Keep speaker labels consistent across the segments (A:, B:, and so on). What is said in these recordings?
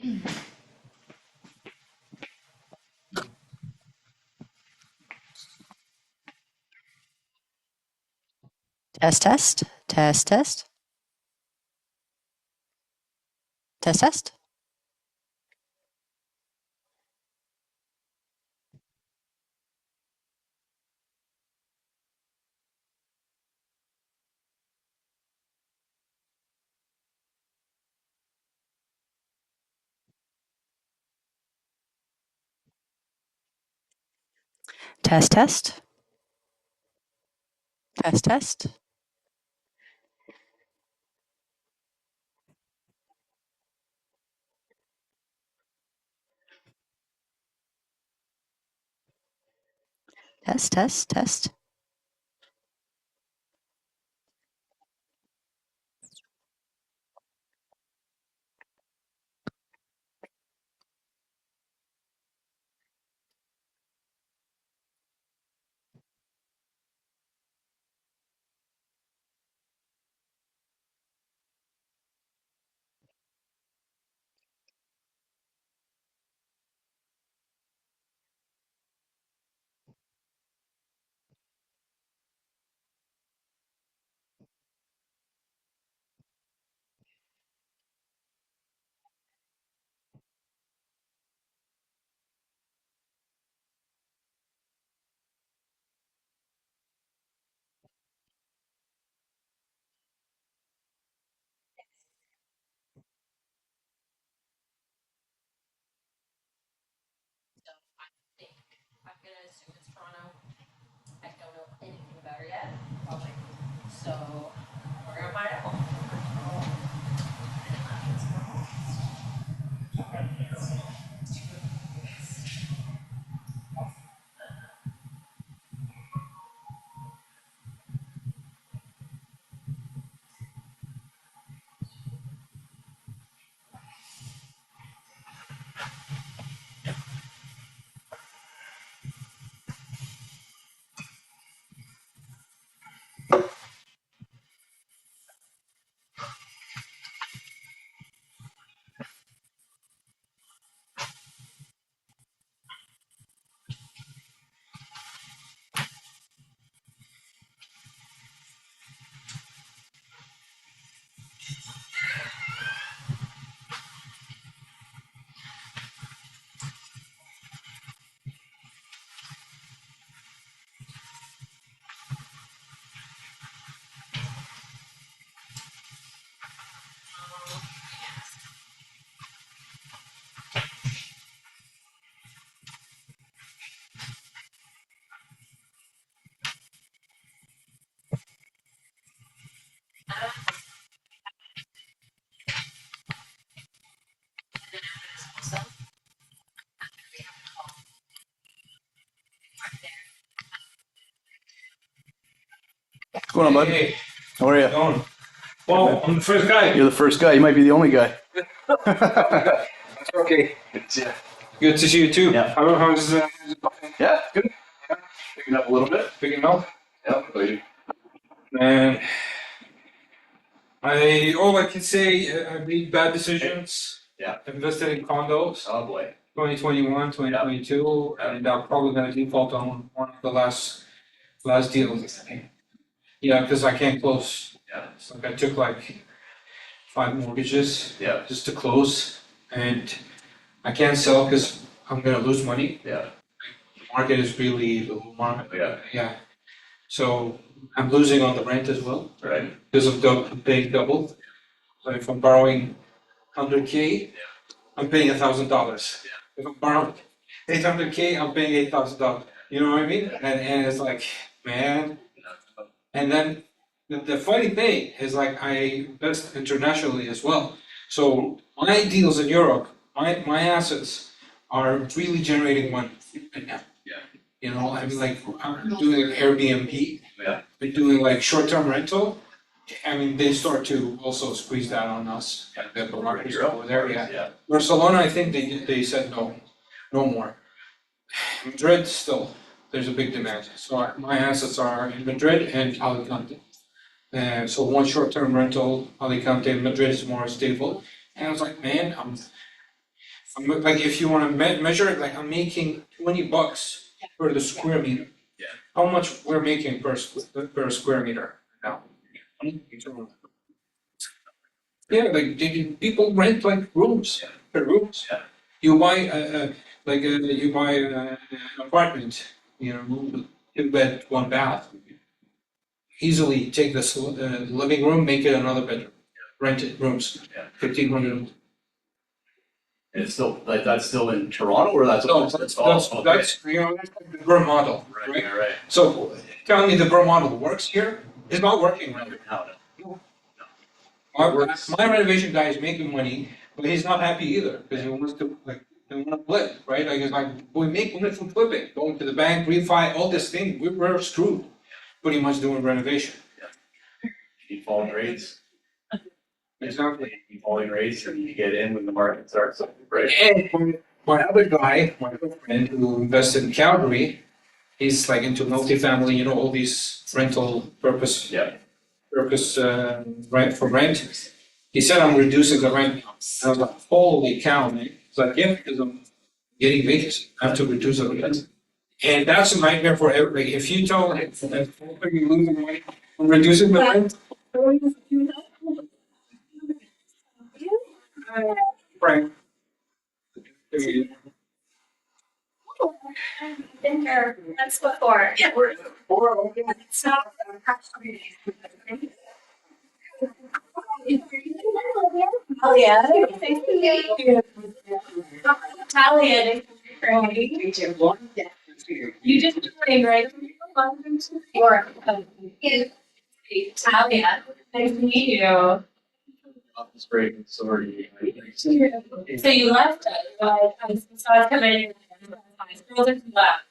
A: Test, test, test, test, test, test, test, test, test, test, test, test, test,
B: What's going on, bud?
C: Hey,
B: How are you?
C: going? Well, I'm the first guy.
B: You're the first guy. You might be the only guy.
C: Okay.
B: Yeah.
C: Good to see you too.
B: Yeah.
C: How's
B: Yeah, good. Picking up a little bit.
C: picking up?
B: Yeah, buddy.
C: And all I can say, I made bad decisions.
B: Yeah.
C: Invested in condos,
B: Oh boy.
C: 2021, 2022, and I'm probably gonna default on one of the last deals. Yeah, because I can't close.
B: Yeah.
C: It's like I took like 5 mortgages
B: Yeah.
C: just to close, and I can't sell because I'm gonna lose money.
B: Yeah.
C: Market is really low market.
B: Yeah.
C: Yeah. So I'm losing on the rent as well
B: Right.
C: because of paying double. So if I'm borrowing 100K, I'm paying $1,000. If I'm borrowing 800K, I'm paying $8,000. You know what I mean? And it's like, man. And then the funny thing is like I invest internationally as well. So my deals in Europe, my assets are really generating money right now.
B: Yeah.
C: You know, I mean, like I'm doing like Airbnb,
B: Yeah.
C: been doing like short-term rental. I mean, they start to also squeeze that on us.
B: Yeah.
C: The market
B: Europe.
C: over there, yeah.
B: Yeah.
C: Barcelona, I think they said no, no more. Madrid still, there's a big demand. So my assets are in Madrid and Alicante. So one short-term rental, Alicante, Madrid is more stable. And I was like, man, Like if you want to measure it, like I'm making $20 per the square meter.
B: Yeah.
C: How much we're making per square meter now? Yeah, like people rent like rooms, per rooms.
B: Yeah.
C: You buy you buy an apartment, you know, 2 bed, 1 bath. Easily take this living room, make it another bedroom, rent it rooms,
B: Yeah.
C: 1,500.
B: And it's still, like, that's still in Toronto, or that's?
C: No,
B: that's
C: that's, you know, that's like the Burr model,
B: Right,
C: right?
B: right.
C: So tell me the Burr model works here? It's not working right
B: Now,
C: now.
B: It works.
C: My renovation guy is making money, but he's not happy either, because he wants to, like, they want to flip, right? Like, it's like, we make money from flipping, going to the bank, refi, all this thing, we're screwed, pretty much doing renovation.
B: keep falling rates,
C: Exactly.
B: keep falling rates, and you get in when the market starts, right?
C: And my other guy, my other friend who invested in Calgary, he's like into multifamily, you know, all these rental purpose,
B: Yeah.
C: rent for rent. He said, I'm reducing the rent now. I was like, holy cow, man. It's like, yeah, because I'm getting vacancy. I have to reduce the rent. And that's a nightmare for everybody. If you tell him that you're losing money on reducing the rent, right?
D: Been there once before. Yeah. It's not. Oh, yeah. Talia. You just joined, right? Or, Talia. Nice to meet you.
B: Office break, sorry.
D: So you left us, but I saw it come in. Girls are left.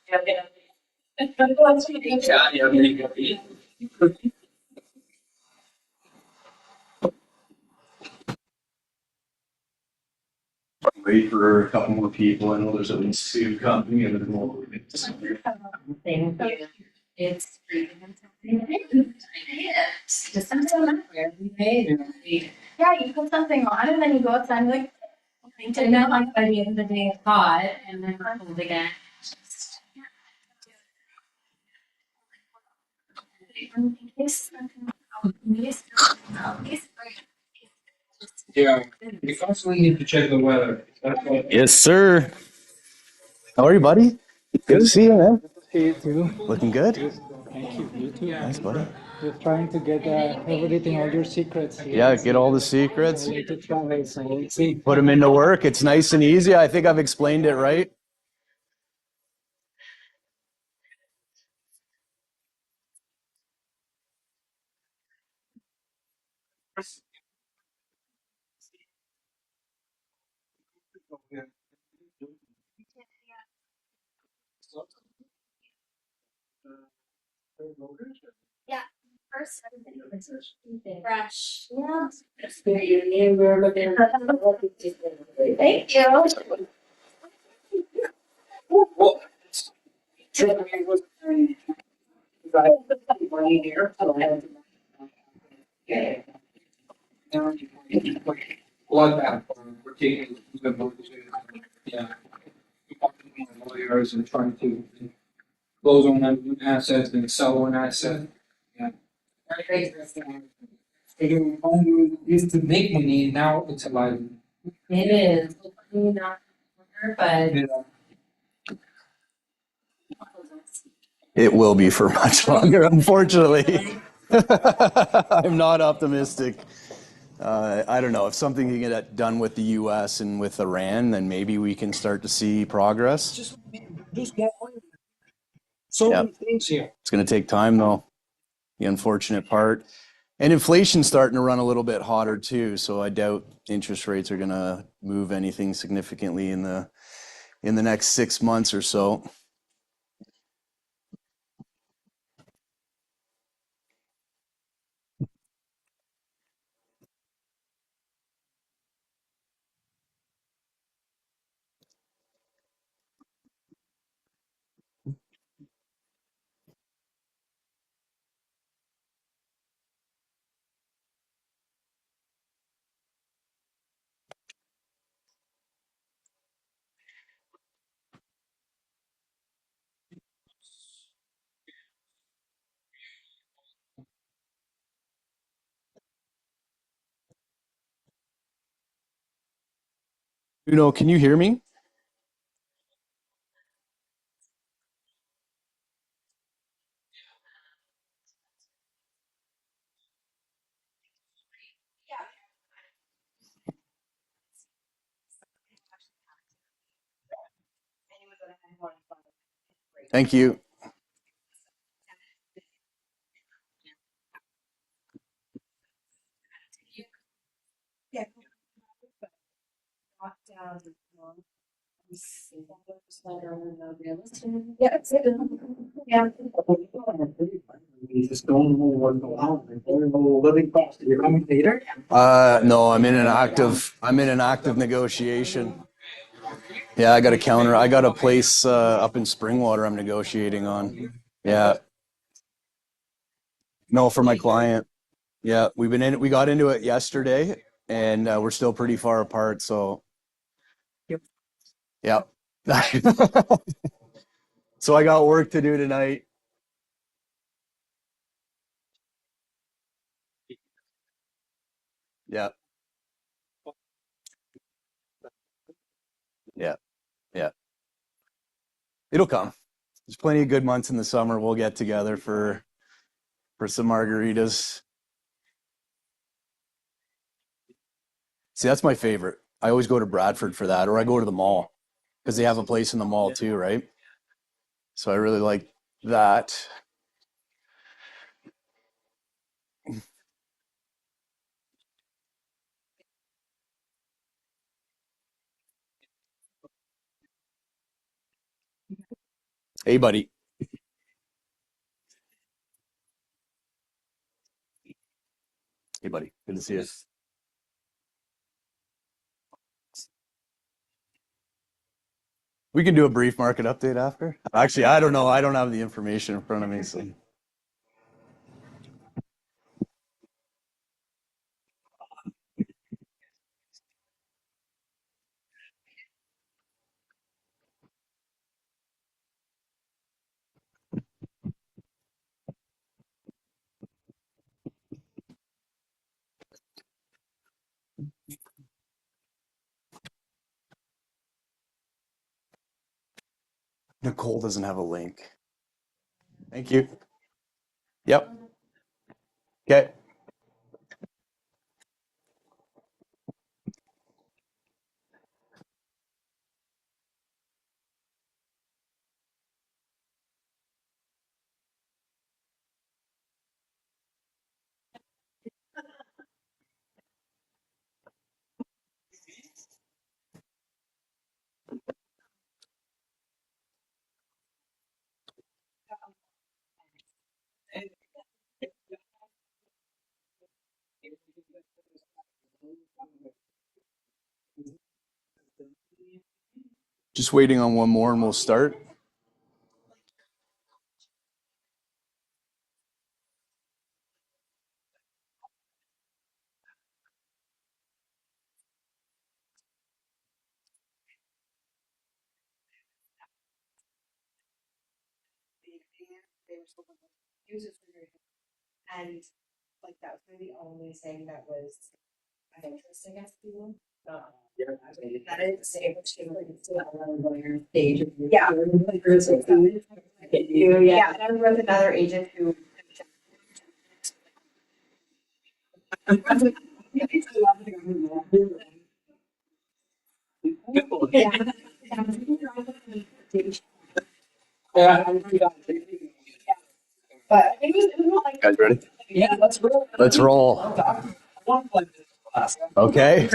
B: Wait for a couple more people, I know there's at least 2 coming, and then we'll.
D: Thank you. It's. Just something where we made. Yeah, you put something on and then you go outside and like. I know, like by the end of the day, it's hot and then cold again.
C: Yeah, you constantly need to check the weather. That's what.
E: Yes, sir. How are you, buddy? Good to see you, man.
F: See you too.
E: Looking good.
F: Thank you. You too.
E: Nice, buddy.
F: Just trying to get everything, all your secrets.
E: Yeah, get all the secrets.
F: I need to travel, so we'll see.
E: Put them into work. It's nice and easy. I think I've explained it right.
D: Yeah. First, fresh. Yeah. Thank you.
C: Well, Germany was money here. Yeah. Now you like bloodbath. We're taking the yeah. Talking to my lawyers and trying to close on an asset and sell an asset. Yeah. It used to make money, now it's a life.
D: It is. Hopefully not longer, but.
C: Yeah.
E: It will be for much longer, unfortunately. I'm not optimistic. I don't know. If something can get done with the U.S. and with Iran, then maybe we can start to see progress.
C: Just more oil. So
E: Yep.
C: many things here.
E: It's going to take time, though. The unfortunate part. And inflation's starting to run a little bit hotter, too. So I doubt interest rates are going to move anything significantly in the next 6 months or so. Bruno, can you hear me? Thank you.
D: Yeah, it's good. Yeah.
F: We just don't know what's going on. We're living fast. You're coming later?
E: No, I'm in an active negotiation. Yeah, I got a counter. I got a place up in Springwater I'm negotiating on. Yeah. No, for my client. Yeah, we got into it yesterday and we're still pretty far apart, so yeah. So I got work to do tonight. Yeah. Yeah. Yeah. It'll come. There's plenty of good months in the summer. We'll get together for some margaritas. See, that's my favorite. I always go to Bradford for that, or I go to the mall because they have a place in the mall too, right? So I really like that. Hey, buddy. Hey, buddy. Good to see you. We can do a brief market update after. Actually, I don't know. I don't have the information in front of me, so. Nicole doesn't have a link. Thank you. Yep. Okay. Just waiting on one more and we'll start.
G: And like that was really the only thing that was of interest, I guess, to you. That is able to stage. Yeah. Yeah, and I was with another agent who. But it was not like.
E: Guys ready?
F: Yeah, let's roll.
E: Let's roll. Okay.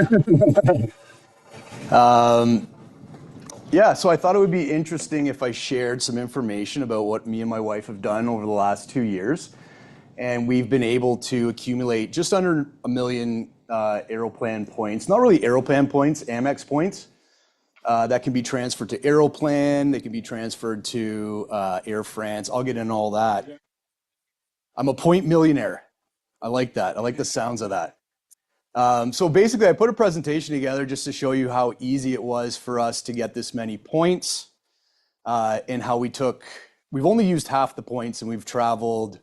E: Yeah, so I thought it would be interesting if I shared some information about what me and my wife have done over the last 2 years. And we've been able to accumulate just under 1 million Aeroplan points. Not really Aeroplan points, Amex points. That can be transferred to Aeroplan. They can be transferred to Air France. I'll get into all that. I'm a point millionaire. I like that. I like the sounds of that. So basically, I put a presentation together just to show you how easy it was for us to get this many points and how we've only used half the points and we've traveled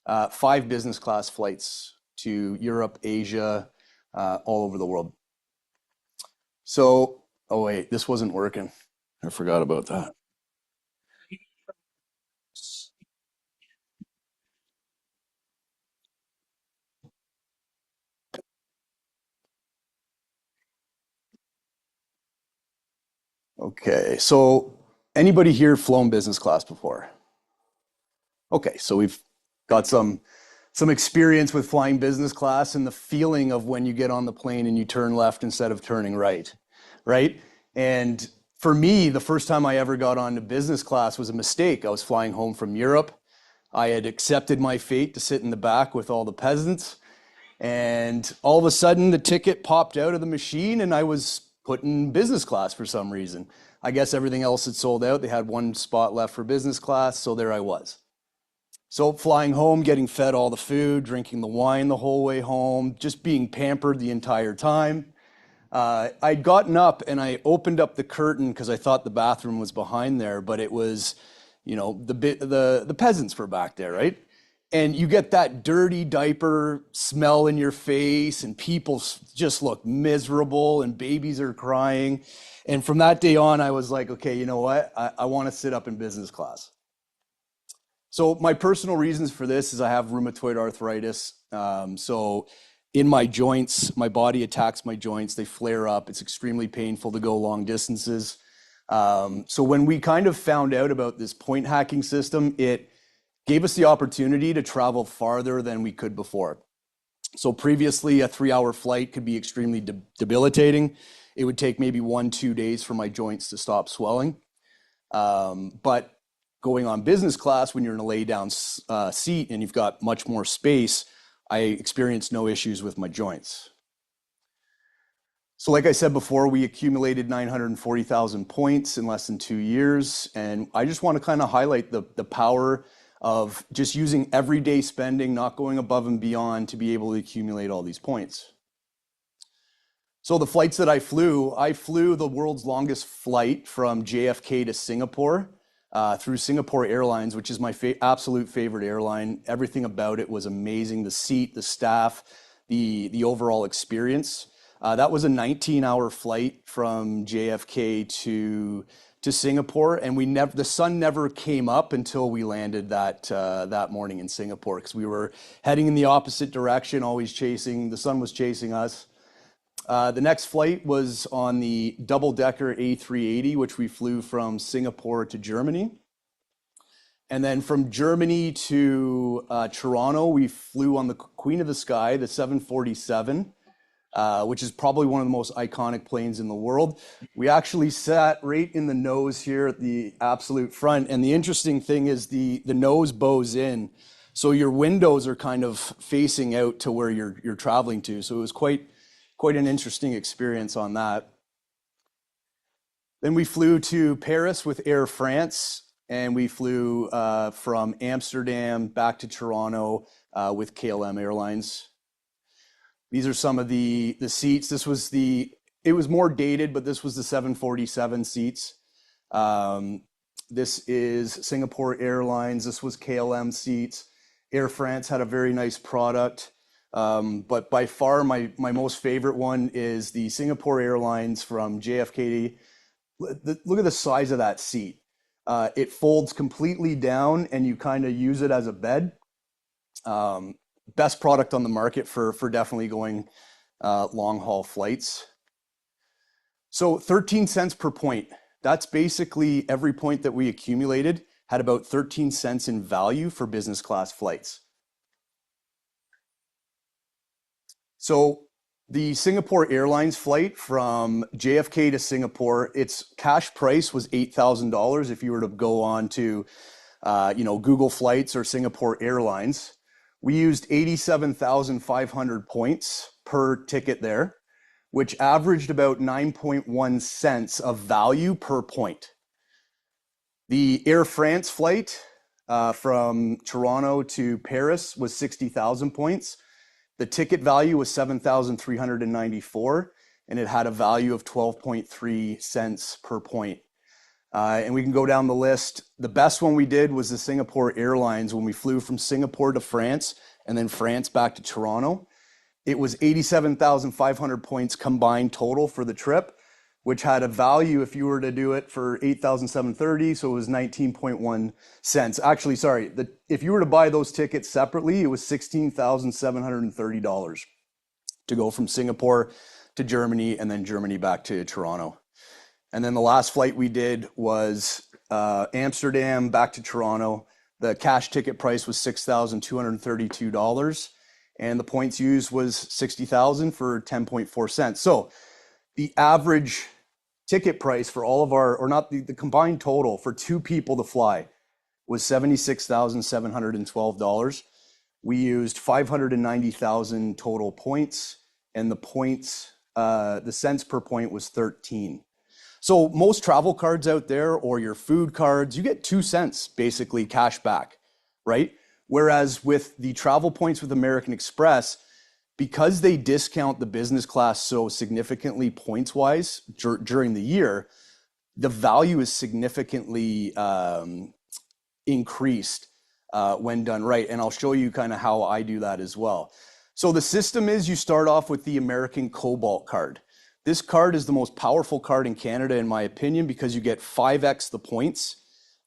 E: 5 business class flights to Europe, Asia, all over the world. So Oh wait, this wasn't working. I forgot about that. Okay, so anybody here flown business class before? Okay, so we've got some experience with flying business class and the feeling of when you get on the plane and you turn left instead of turning right, right? And for me, the first time I ever got onto business class was a mistake. I was flying home from Europe. I had accepted my fate to sit in the back with all the peasants. And all of a sudden, the ticket popped out of the machine and I was put in business class for some reason. I guess everything else had sold out. They had one spot left for business class, so there I was. So flying home, getting fed all the food, drinking the wine the whole way home, just being pampered the entire time. I'd gotten up and I opened up the curtain because I thought the bathroom was behind there, but it was, the peasants were back there, right? And you get that dirty diaper smell in your face, and people just look miserable, and babies are crying. And from that day on, I was like, okay, you know what? I want to sit up in business class. So my personal reasons for this is I have rheumatoid arthritis. So in my joints, my body attacks my joints. They flare up. It's extremely painful to go long distances. So when we kind of found out about this point hacking system, it gave us the opportunity to travel farther than we could before. So previously, a 3-hour flight could be extremely debilitating. It would take maybe 1-2 days for my joints to stop swelling. But going on business class, when you're in a lay down seat and you've got much more space, I experienced no issues with my joints. So like I said before, we accumulated 940,000 points in less than 2 years. And I just want to kind of highlight the power of just using everyday spending, not going above and beyond to be able to accumulate all these points. So the flights that I flew the world's longest flight from JFK to Singapore through Singapore Airlines, which is my absolute favorite airline. Everything about it was amazing. The seat, the staff, the overall experience. That was a 19-hour flight from JFK to Singapore, and the sun never came up until we landed that morning in Singapore, because we were heading in the opposite direction, the sun was chasing us. The next flight was on the double-decker A380, which we flew from Singapore to Germany. And then from Germany to Toronto, we flew on the Queen of the Sky, the 747. Which is probably one of the most iconic planes in the world. We actually sat right in the nose here at the absolute front. And the interesting thing is the nose bows in. So your windows are kind of facing out to where you're traveling to. So it was quite an interesting experience on that. Then we flew to Paris with Air France, and we flew from Amsterdam back to Toronto with KLM Airlines. These are some of the seats. It was more dated, but this was the 747 seats. This is Singapore Airlines. This was KLM seats. Air France had a very nice product. But by far, my most favorite one is the Singapore Airlines from JFK. Look at the size of that seat. It folds completely down, and you kind of use it as a bed. Best product on the market for definitely going long haul flights. So 13 cents per point. That's basically every point that we accumulated had about 13 cents in value for business class flights. So the Singapore Airlines flight from JFK to Singapore, its cash price was $8,000 if you were to go on to Google Flights or Singapore Airlines. We used 87,500 points per ticket there, which averaged about 9.1 cents of value per point. The Air France flight from Toronto to Paris was 60,000 points. The ticket value was 7,394, and it had a value of 12.3 cents per point. And we can go down the list. The best one we did was the Singapore Airlines when we flew from Singapore to France and then France back to Toronto. It was 87,500 points combined total for the trip, which had a value if you were to do it for 8,730, so it was 19.1 cents. Actually, sorry, if you were to buy those tickets separately, it was $16,730 to go from Singapore to Germany and then Germany back to Toronto. And then the last flight we did was Amsterdam back to Toronto. The cash ticket price was $6,232, and the points used was 60,000 for 10.4 cents. So the average ticket price for all of our, or not the combined total for two people to fly was $76,712. We used 590,000 total points, and the points, the cents per point was 13. So most travel cards out there or your food cards, you get 2 cents basically cash back, right? Whereas with the travel points with American Express, because they discount the business class so significantly points-wise during the year, the value is significantly increased when done right. And I'll show you kind of how I do that as well. So the system is you start off with the American Cobalt card. This card is the most powerful card in Canada, in my opinion, because you get 5x the points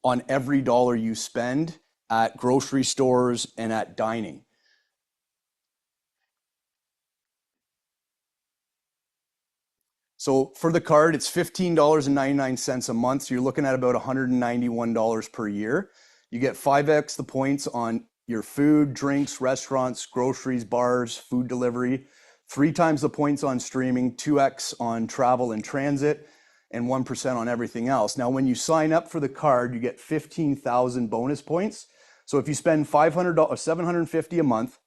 E: on every dollar you spend at grocery stores and at dining. So for the card, it's $15.99 a month. So you're looking at about $191 per year. You get 5x the points on your food, drinks, restaurants, groceries, bars, food delivery, 3 times the points on streaming, 2x on travel and transit, and 1% on everything else. Now, when you sign up for the card, you get 15,000 bonus points. So if you spend $500 or $750 a month,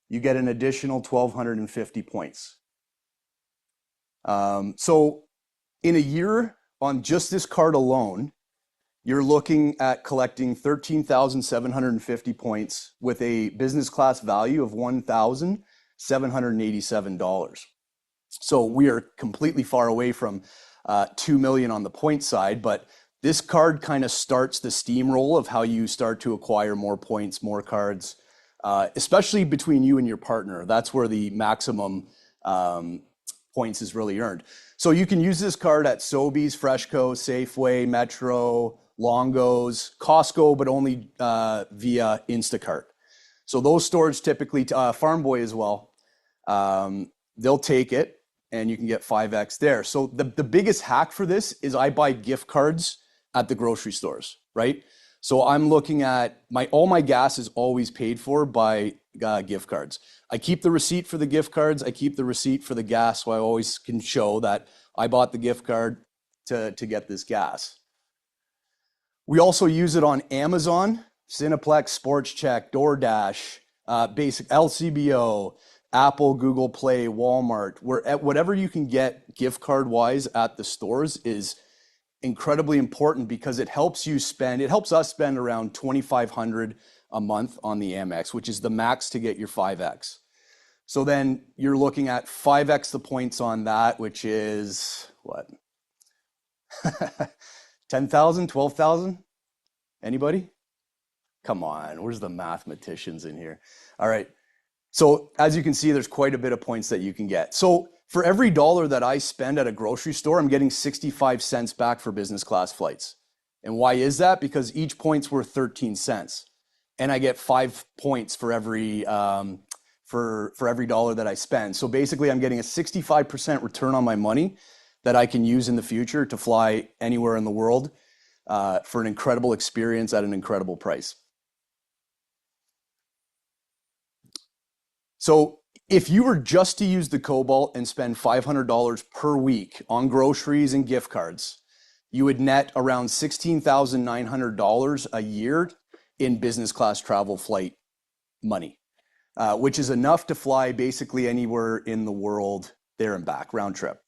E: you get an additional 1,250 points. So in a year on just this card alone, you're looking at collecting 13,750 points with a business class value of $1,787. So we are completely far away from 2 million on the point side, but this card kind of starts the steamroll of how you start to acquire more points, more cards, especially between you and your partner. That's where the maximum points is really earned. So you can use this card at Sobeys, Freshco, Safeway, Metro, Longo's, Costco, but only via Instacart. So those stores typically, Farm Boy as well, they'll take it and you can get 5x there. So the biggest hack for this is I buy gift cards at the grocery stores, right? So I'm looking at all my gas is always paid for by gift cards. I keep the receipt for the gift cards. I keep the receipt for the gas, so I always can show that I bought the gift card to get this gas. We also use it on Amazon, Cineplex, Sports Check, DoorDash, basic LCBO, Apple, Google Play, Walmart, whatever you can get gift card wise at the stores is incredibly important because it helps us spend around $2,500 a month on the Amex, which is the max to get your 5x. So then you're looking at 5x the points on that, which is what? 10,000, 12,000? Anybody? Come on, where's the mathematicians in here? All right. So as you can see, there's quite a bit of points that you can get. So for every dollar that I spend at a grocery store, I'm getting 65 cents back for business class flights. And why is that? Because each point's worth 13 cents. And I get 5 points for every for every dollar that I spend. So basically I'm getting a 65% return on my money that I can use in the future to fly anywhere in the world for an incredible experience at an incredible price. So if you were just to use the Cobalt and spend $500 per week on groceries and gift cards, you would net around $16,900 a year in business class travel flight money, which is enough to fly basically anywhere in the world there and back, round trip.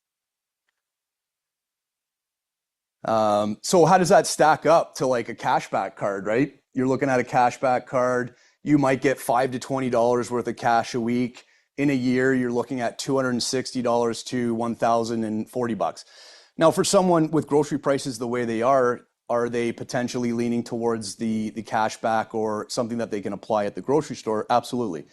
E: So how does that stack up to like a cashback card, right? You're looking at a cashback card. You might get $5 to $20 worth of cash a week. In a year, you're looking at $260 to $1,040. Now, for someone with grocery prices the way they are they potentially leaning towards the cashback or something that they can apply at the grocery store? Absolutely.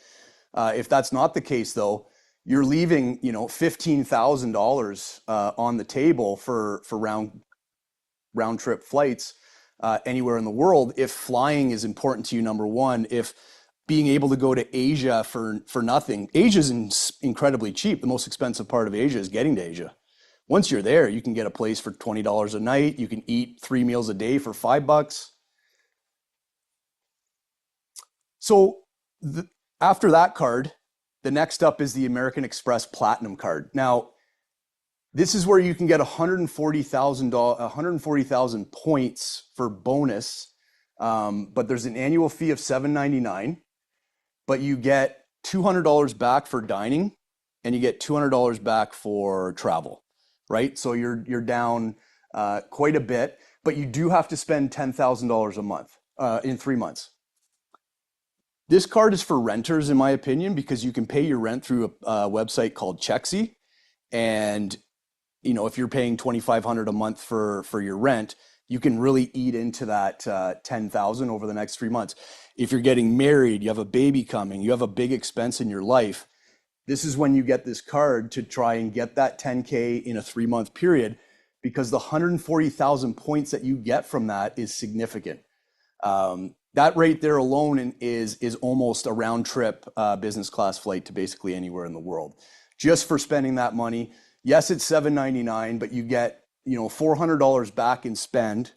E: If that's not the case, though, you're leaving, you know, $15,000 on the table for round trip flights anywhere in the world if flying is important to you, number one. If being able to go to Asia for nothing, Asia's incredibly cheap. The most expensive part of Asia is getting to Asia. Once you're there, you can get a place for $20 a night. You can eat 3 meals a day for $5. So after that card, the next up is the American Express Platinum card. Now, this is where you can get 140,000 points for bonus, but there's an annual fee of $7.99. But you get $200 back for dining, and you get $200 back for travel, right? So you're down quite a bit, but you do have to spend $10,000 a month in 3 months. This card is for renters, in my opinion, because you can pay your rent through a website called Chexi, and you know, if you're paying $2,500 a month for your rent, you can really eat into that $10,000 over the next 3 months. If you're getting married, you have a baby coming, you have a big expense in your life, this is when you get this card to try and get that $10K in a 3-month period, because the 140,000 points that you get from that is significant. That right there alone is almost a round trip business class flight to basically anywhere in the world, just for spending that money. Yes, it's $7.99, but you get, you know, $400 back in spend.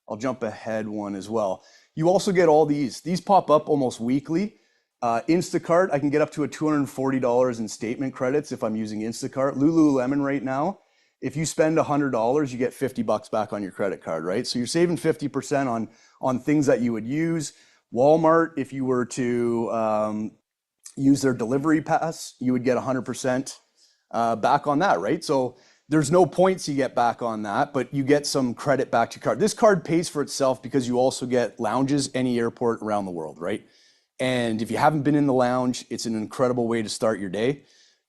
E: I'll jump ahead one as well. You also get all these pop up almost weekly. Instacart, I can get up to $240 in statement credits if I'm using Instacart. Lululemon right now, if you spend $100, you get $50 back on your credit card, right? So you're saving 50% on things that you would use. Walmart, if you were to use their delivery pass, you would get 100% back on that, right? So there's no points you get back on that, but you get some credit back to your card. This card pays for itself because you also get lounges any airport around the world, right? And if you haven't been in the lounge, it's an incredible way to start your day,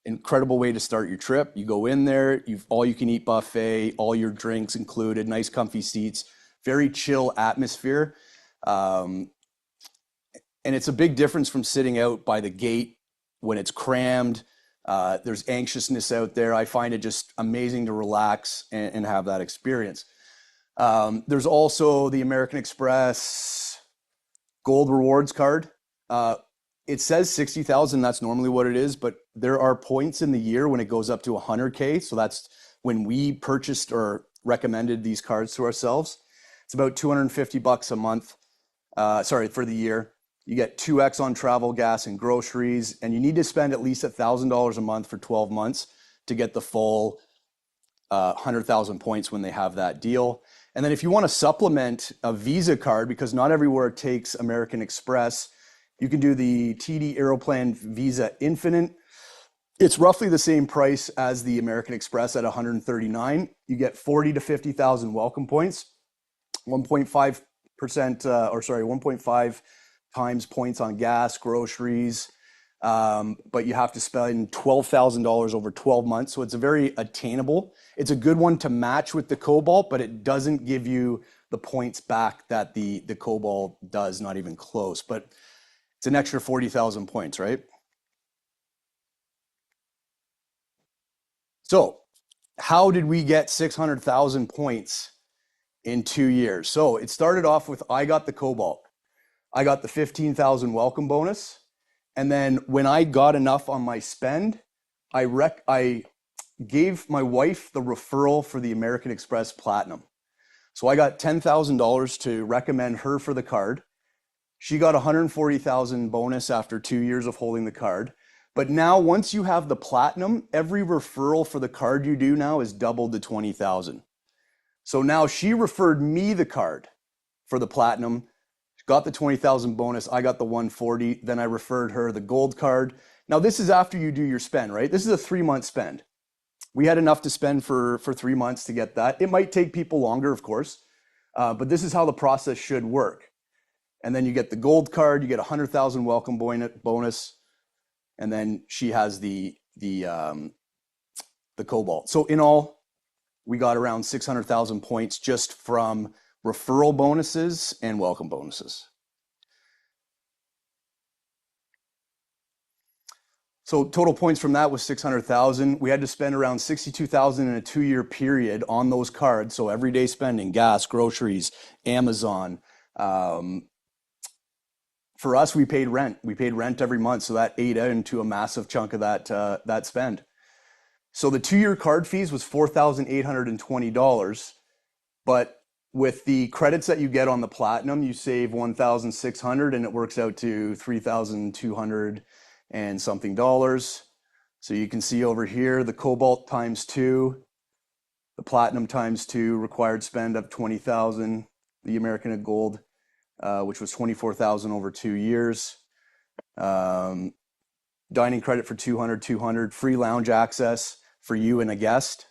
E: incredible way to start your trip. You go in there, you've all you can eat buffet, all your drinks included, nice comfy seats, very chill atmosphere. And it's a big difference from sitting out by the gate when it's crammed. There's anxiousness out there. I find it just amazing to relax and have that experience. There's also the American Express Gold Rewards card. It says 60,000, that's normally what it is, but there are points in the year when it goes up to 100K. So that's when we purchased or recommended these cards to ourselves. It's about $250 a month, for the year. You get 2x on travel, gas, and groceries, and you need to spend at least $1,000 a month for 12 months to get the full 100,000 points when they have that deal. And then if you want to supplement a Visa card, because not everywhere takes American Express, you can do the TD Aeroplan Visa Infinite. It's roughly the same price as the American Express at $139. You get 40 to 50,000 welcome points, 1.5 times points on gas, groceries, but you have to spend $12,000 over 12 months. So it's a very attainable. It's a good one to match with the Cobalt, but it doesn't give you the points back that the Cobalt does, not even close. But it's an extra 40,000 points, right? So how did we get 600,000 points in 2 years? So it started off with, I got the Cobalt. I got the 15,000 welcome bonus. And then when I got enough on my spend, I gave my wife the referral for the American Express Platinum. So I got $10,000 to recommend her for the card. She got 140,000 bonus after 2 years of holding the card. But now once you have the Platinum, every referral for the card you do now is doubled to 20,000. So now she referred me the card for the Platinum, got the 20,000 bonus. I got the 140. Then I referred her the Gold card. Now this is after you do your spend, right? This is a 3-month spend. We had enough to spend for 3 months to get that. It might take people longer, of course, but this is how the process should work. And then you get the Gold card, you get 100,000 welcome bonus, and then she has the Cobalt. So in all, we got around 600,000 points just from referral bonuses and welcome bonuses. So total points from that was 600,000. We had to spend around 62,000 in a 2-year period on those cards. So everyday spending, gas, groceries, Amazon. For us, we paid rent. We paid rent every month, so that ate into a massive chunk of that spend. So the 2-year card fees was $4,820, but with the credits that you get on the platinum, you save 1,600, and it works out to 3,200 and something dollars. So you can see over here the Cobalt times 2, the Platinum times 2, required spend of 20,000, the American Gold, which was 24,000 over 2 years. Dining credit for 200, free lounge access for you and a guest.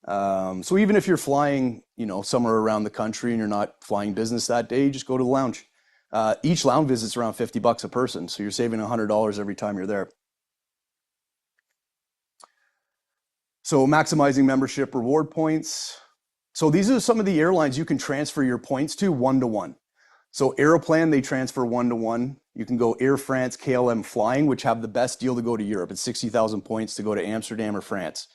E: So even if you're flying, somewhere around the country and you're not flying business that day, you just go to the lounge. Each lounge visit's around $50 a person, so you're saving $100 every time you're there. So maximizing membership reward points. So these are some of the airlines you can transfer your points to 1-to-1. So Aeroplan, they transfer 1-to-1. You can go Air France, KLM Flying, which have the best deal to go to Europe. It's 60,000 points to go to Amsterdam or France.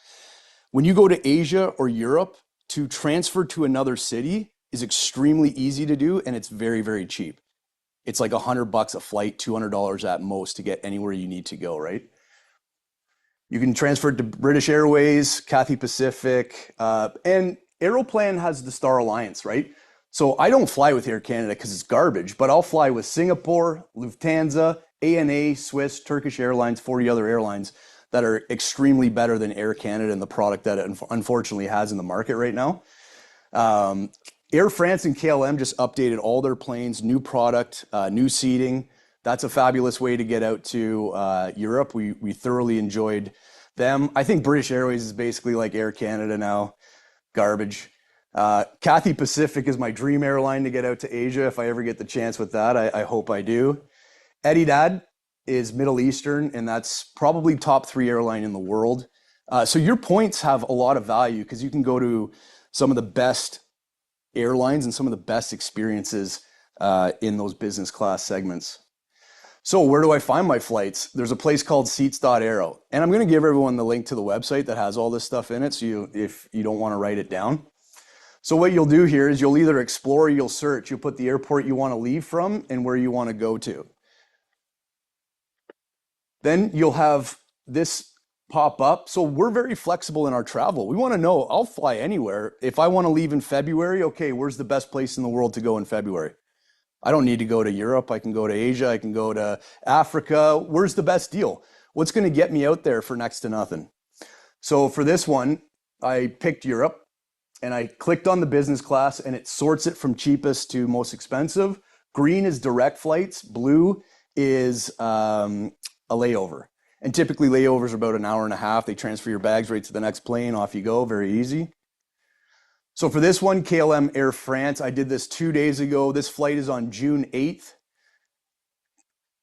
E: When you go to Asia or Europe, to transfer to another city is extremely easy to do, and it's very, very cheap. It's like $100 a flight, $200 at most to get anywhere you need to go, right? You can transfer it to British Airways, Cathay Pacific, and Aeroplan has the Star Alliance, right? So I don't fly with Air Canada because it's garbage, but I'll fly with Singapore, Lufthansa, ANA, Swiss, Turkish Airlines, 40 other airlines that are extremely better than Air Canada and the product that it unfortunately has in the market right now. Air France and KLM just updated all their planes, new product, new seating. That's a fabulous way to get out to Europe. We thoroughly enjoyed them. I think British Airways is basically like Air Canada now, garbage. Cathay Pacific is my dream airline to get out to Asia if I ever get the chance with that. I hope I do. Etihad is Middle Eastern, and that's probably top 3 airline in the world. So your points have a lot of value because you can go to some of the best airlines and some of the best experiences in those business class segments. So where do I find my flights? There's a place called seats.aero, and I'm going to give everyone the link to the website that has all this stuff in it, so if you don't want to write it down. So what you'll do here is you'll either explore or you'll search. You'll put the airport you want to leave from and where you want to go to. Then you'll have this pop up. So we're very flexible in our travel. We want to know, I'll fly anywhere. If I want to leave in February, okay, where's the best place in the world to go in February? I don't need to go to Europe. I can go to Asia. I can go to Africa. Where's the best deal? What's going to get me out there for next to nothing? So for this one, I picked Europe and I clicked on the business class and it sorts it from cheapest to most expensive. Green is direct flights. Blue is a layover. And typically layovers are about an hour and a half. They transfer your bags right to the next plane. Off you go. Very easy. So for this one, KLM Air France, I did this 2 days ago. This flight is on June 8th.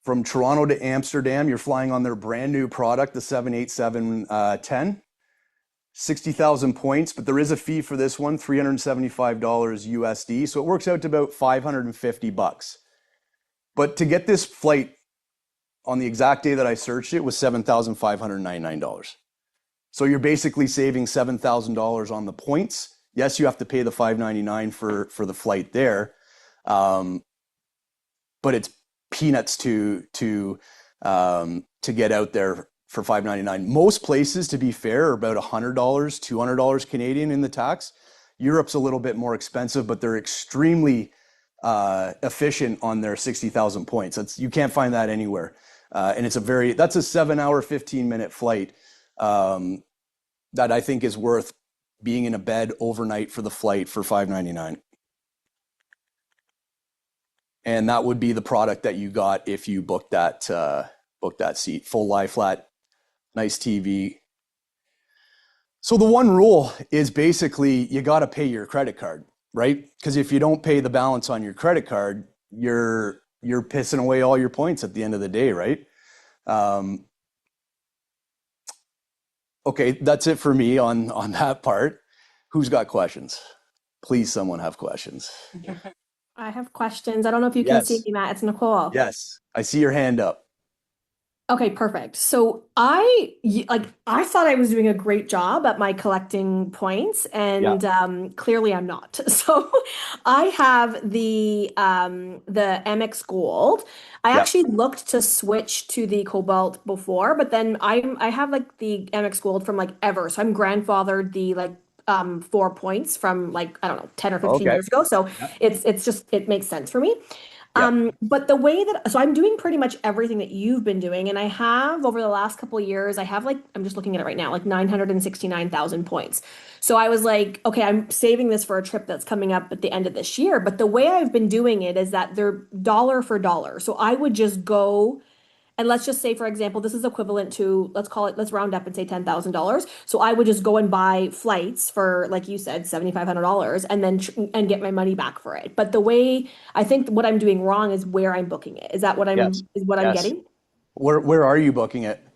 E: From Toronto to Amsterdam, you're flying on their brand new product, the 787-10. 60,000 points, but there is a fee for this one, $375 USD. So it works out to about $550. But to get this flight on the exact day that I searched it was $7,599. So you're basically saving $7,000 on the points. Yes, you have to pay the $599 for the flight there, but it's peanuts to get out there for $599. Most places, to be fair, are about $100, $200 Canadian in the tax. Europe's a little bit more expensive, but they're extremely efficient on their 60,000 points. You can't find that anywhere. And that's a 7-hour, 15-minute flight that I think is worth being in a bed overnight for the flight for $599. And that would be the product that you got if you booked that seat. Full lie flat, nice TV. So the one rule is basically you got to pay your credit card, right? Because if you don't pay the balance on your credit card, you're pissing away all your points at the end of the day, right? Okay, that's it for me on that part. Who's got questions? Please, someone have questions.
H: I have questions. I don't know if you can see me, Matt. It's Nicole.
E: Yes, I see your hand up.
H: Okay, perfect. So I thought I was doing a great job at my collecting points,
E: Yeah.
H: and clearly I'm not. So I have the MX Gold. I
E: Yeah.
H: actually looked to switch to the Cobalt before, but then I have like the MX Gold from like ever. So I'm grandfathered the like 4 points from like I don't know 10 or 15
E: Okay.
H: years ago. So
E: Yeah.
H: it's just it makes sense for me.
E: Yeah.
H: But the way that, so I'm doing pretty much everything that you've been doing, and I have over the last couple of years, I have like, I'm just looking at it right now, like 969,000 points. So I was like, okay, I'm saving this for a trip that's coming up at the end of this year. But the way I've been doing it is that they're dollar for dollar. So I would just go and let's just say, for example, this is equivalent to, let's call it, let's round up and say $10,000. So I would just go and buy flights for, like you said, $7,500 and then and get my money back for it. But the way I think what I'm doing wrong is where I'm booking it. Is that what
E: Yes.
H: is what I'm
E: Yes.
H: getting?
E: Where are you booking it?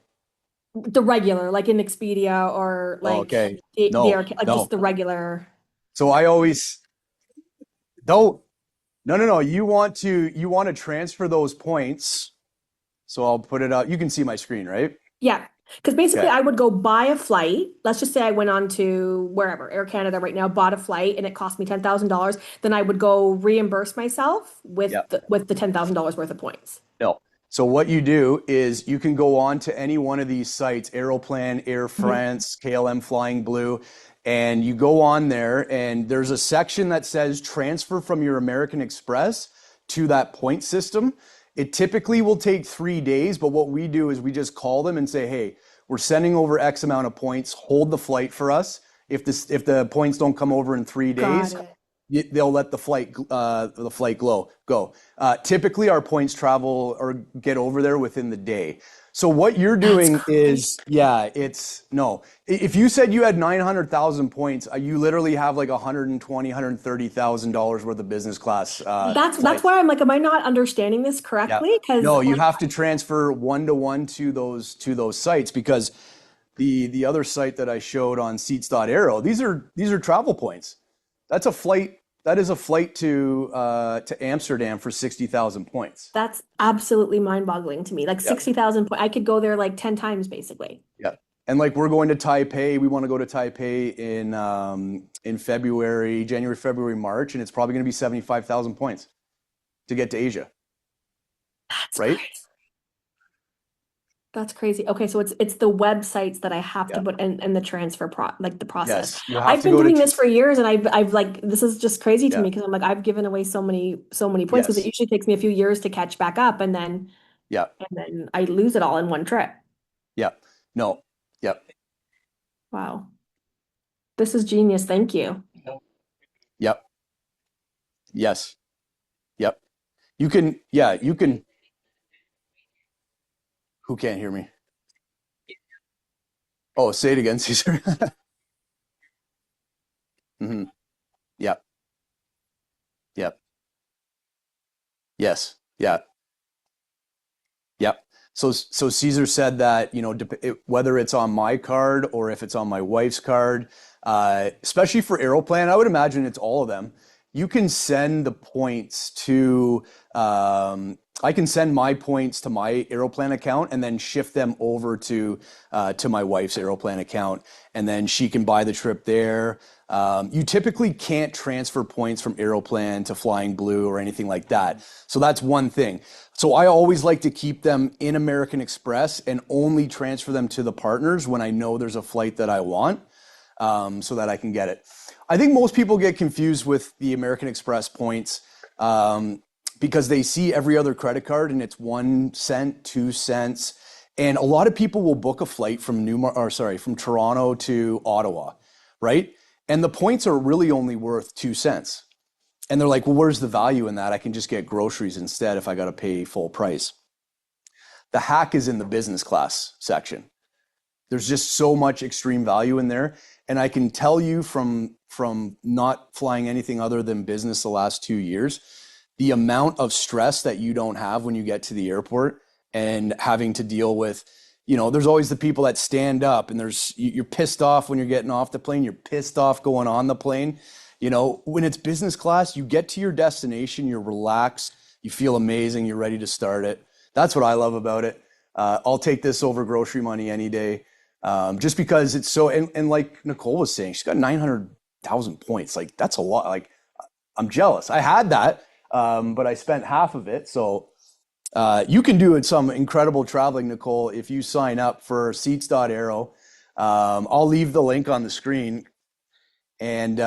H: The regular, like in Expedia or
E: Oh,
H: like
E: okay.
H: the
E: No,
H: like
E: no.
H: just the regular.
E: So I always don't. No, no, no. You want to transfer those points. So I'll put it up. You can see my screen, right?
H: Yeah. Because basically,
E: Okay.
H: I would go buy a flight. Let's just say I went on to wherever, Air Canada right now, bought a flight and it cost me $10,000. Then I would go reimburse myself
E: Yeah.
H: with the $10,000 worth of points.
E: No. So what you do is you can go on to any one of these sites, Aeroplan, Air
H: Mhm.
E: France, KLM Flying Blue, and you go on there and there's a section that says transfer from your American Express to that point system. It typically will take 3 days, but what we do is we just call them and say, hey, we're sending over X amount of points, hold the flight for us. If the points don't come over in three
H: Got
E: days,
H: it.
E: they'll let the flight go. Typically, our points travel or get over there within the day. So what you're
H: That's
E: doing
H: crazy.
E: is, yeah, it's no. If you said you had 900,000 points, you literally have like 120, $130,000 worth of business class
H: That's
E: flights.
H: why I'm like, am I not understanding this
E: Yeah.
H: correctly? Because
E: No, you
H: like,
E: have to transfer one to one to those sites because the other site that I showed on Seats.aero, these are travel points. That's a flight. That is a flight to Amsterdam for 60,000 points.
H: that's absolutely mind-boggling to me. Like
E: Yeah,
H: 60,000 I could go there like 10 times basically.
E: yeah. And like we're going to Taipei. We want to go to Taipei in February, January, February, March, and it's probably going to be 75,000 points to get to Asia,
H: That's
E: right?
H: crazy. That's crazy. Okay, so it's the websites that I have to
E: Yeah.
H: put and the transfer like the process.
E: Yes, you have
H: I've
E: to
H: been
E: go to.
H: doing this for years and I've like this is just crazy to
E: Yeah.
H: me because I'm like I've given away so many points because it
E: Yes.
H: usually takes me a few years to catch back up
E: Yeah.
H: and then I lose it all in one trip.
E: Yeah. No. Yeah.
H: Wow. This is genius. Thank you.
E: Yep. Yes. Yep. You can. Yeah. You can. Who can't hear me? Oh, say it again, Caesar. hmm Yep. Yep. Yes. Yeah. Yep. So Caesar said that, whether it's on my card or if it's on my wife's card, especially for Aeroplan, I would imagine it's all of them. You can send the points to, I can send my points to my Aeroplan account and then shift them over to my wife's Aeroplan account, and then she can buy the trip there. You typically can't transfer points from Aeroplan to Flying Blue or anything like that. So that's one thing. So I always like to keep them in American Express and only transfer them to the partners when I know there's a flight that I want, so that I can get it. I think most people get confused with the American Express points, because they see every other credit card and it's 1 cent, 2 cents. And a lot of people will book a flight from from Toronto to Ottawa, right? And the points are really only worth 2 cents. And they're like, well, where's the value in that? I can just get groceries instead if I got to pay full price. The hack is in the business class section. There's just so much extreme value in there. And I can tell you from not flying anything other than business the last 2 years, the amount of stress that you don't have when you get to the airport and having to deal with, there's always the people that stand up and you're pissed off when you're getting off the plane. You're pissed off going on the plane. When it's business class, you get to your destination, you're relaxed, you feel amazing, you're ready to start it. That's what I love about it. I'll take this over grocery money any day. Just because it's so, and like Nicole was saying, she's got 900,000 points. Like that's a lot. Like I'm jealous. I had that, but I spent half of it. So you can do some incredible traveling, Nicole, if you sign up for Seats.aero. I'll leave the link on the screen, and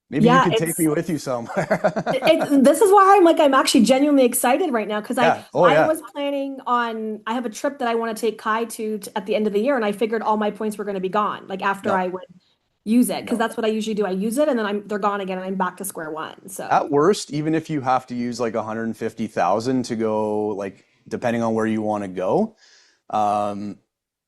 E: maybe you
H: Yeah,
E: can take
H: it's
E: me with you somewhere.
H: this is why I'm actually genuinely excited right now because
E: Yeah. Oh,
H: I
E: yeah.
H: was planning on I have a trip that I want to take Kai to at the end of the year, and I figured all my points were going to be gone like after
E: No,
H: I would use it because
E: no.
H: that's what I usually do. I use it and then they're gone again and I'm back to square one. So
E: At worst, even if you have to use like 150,000 to go, like depending on where you want to go, um,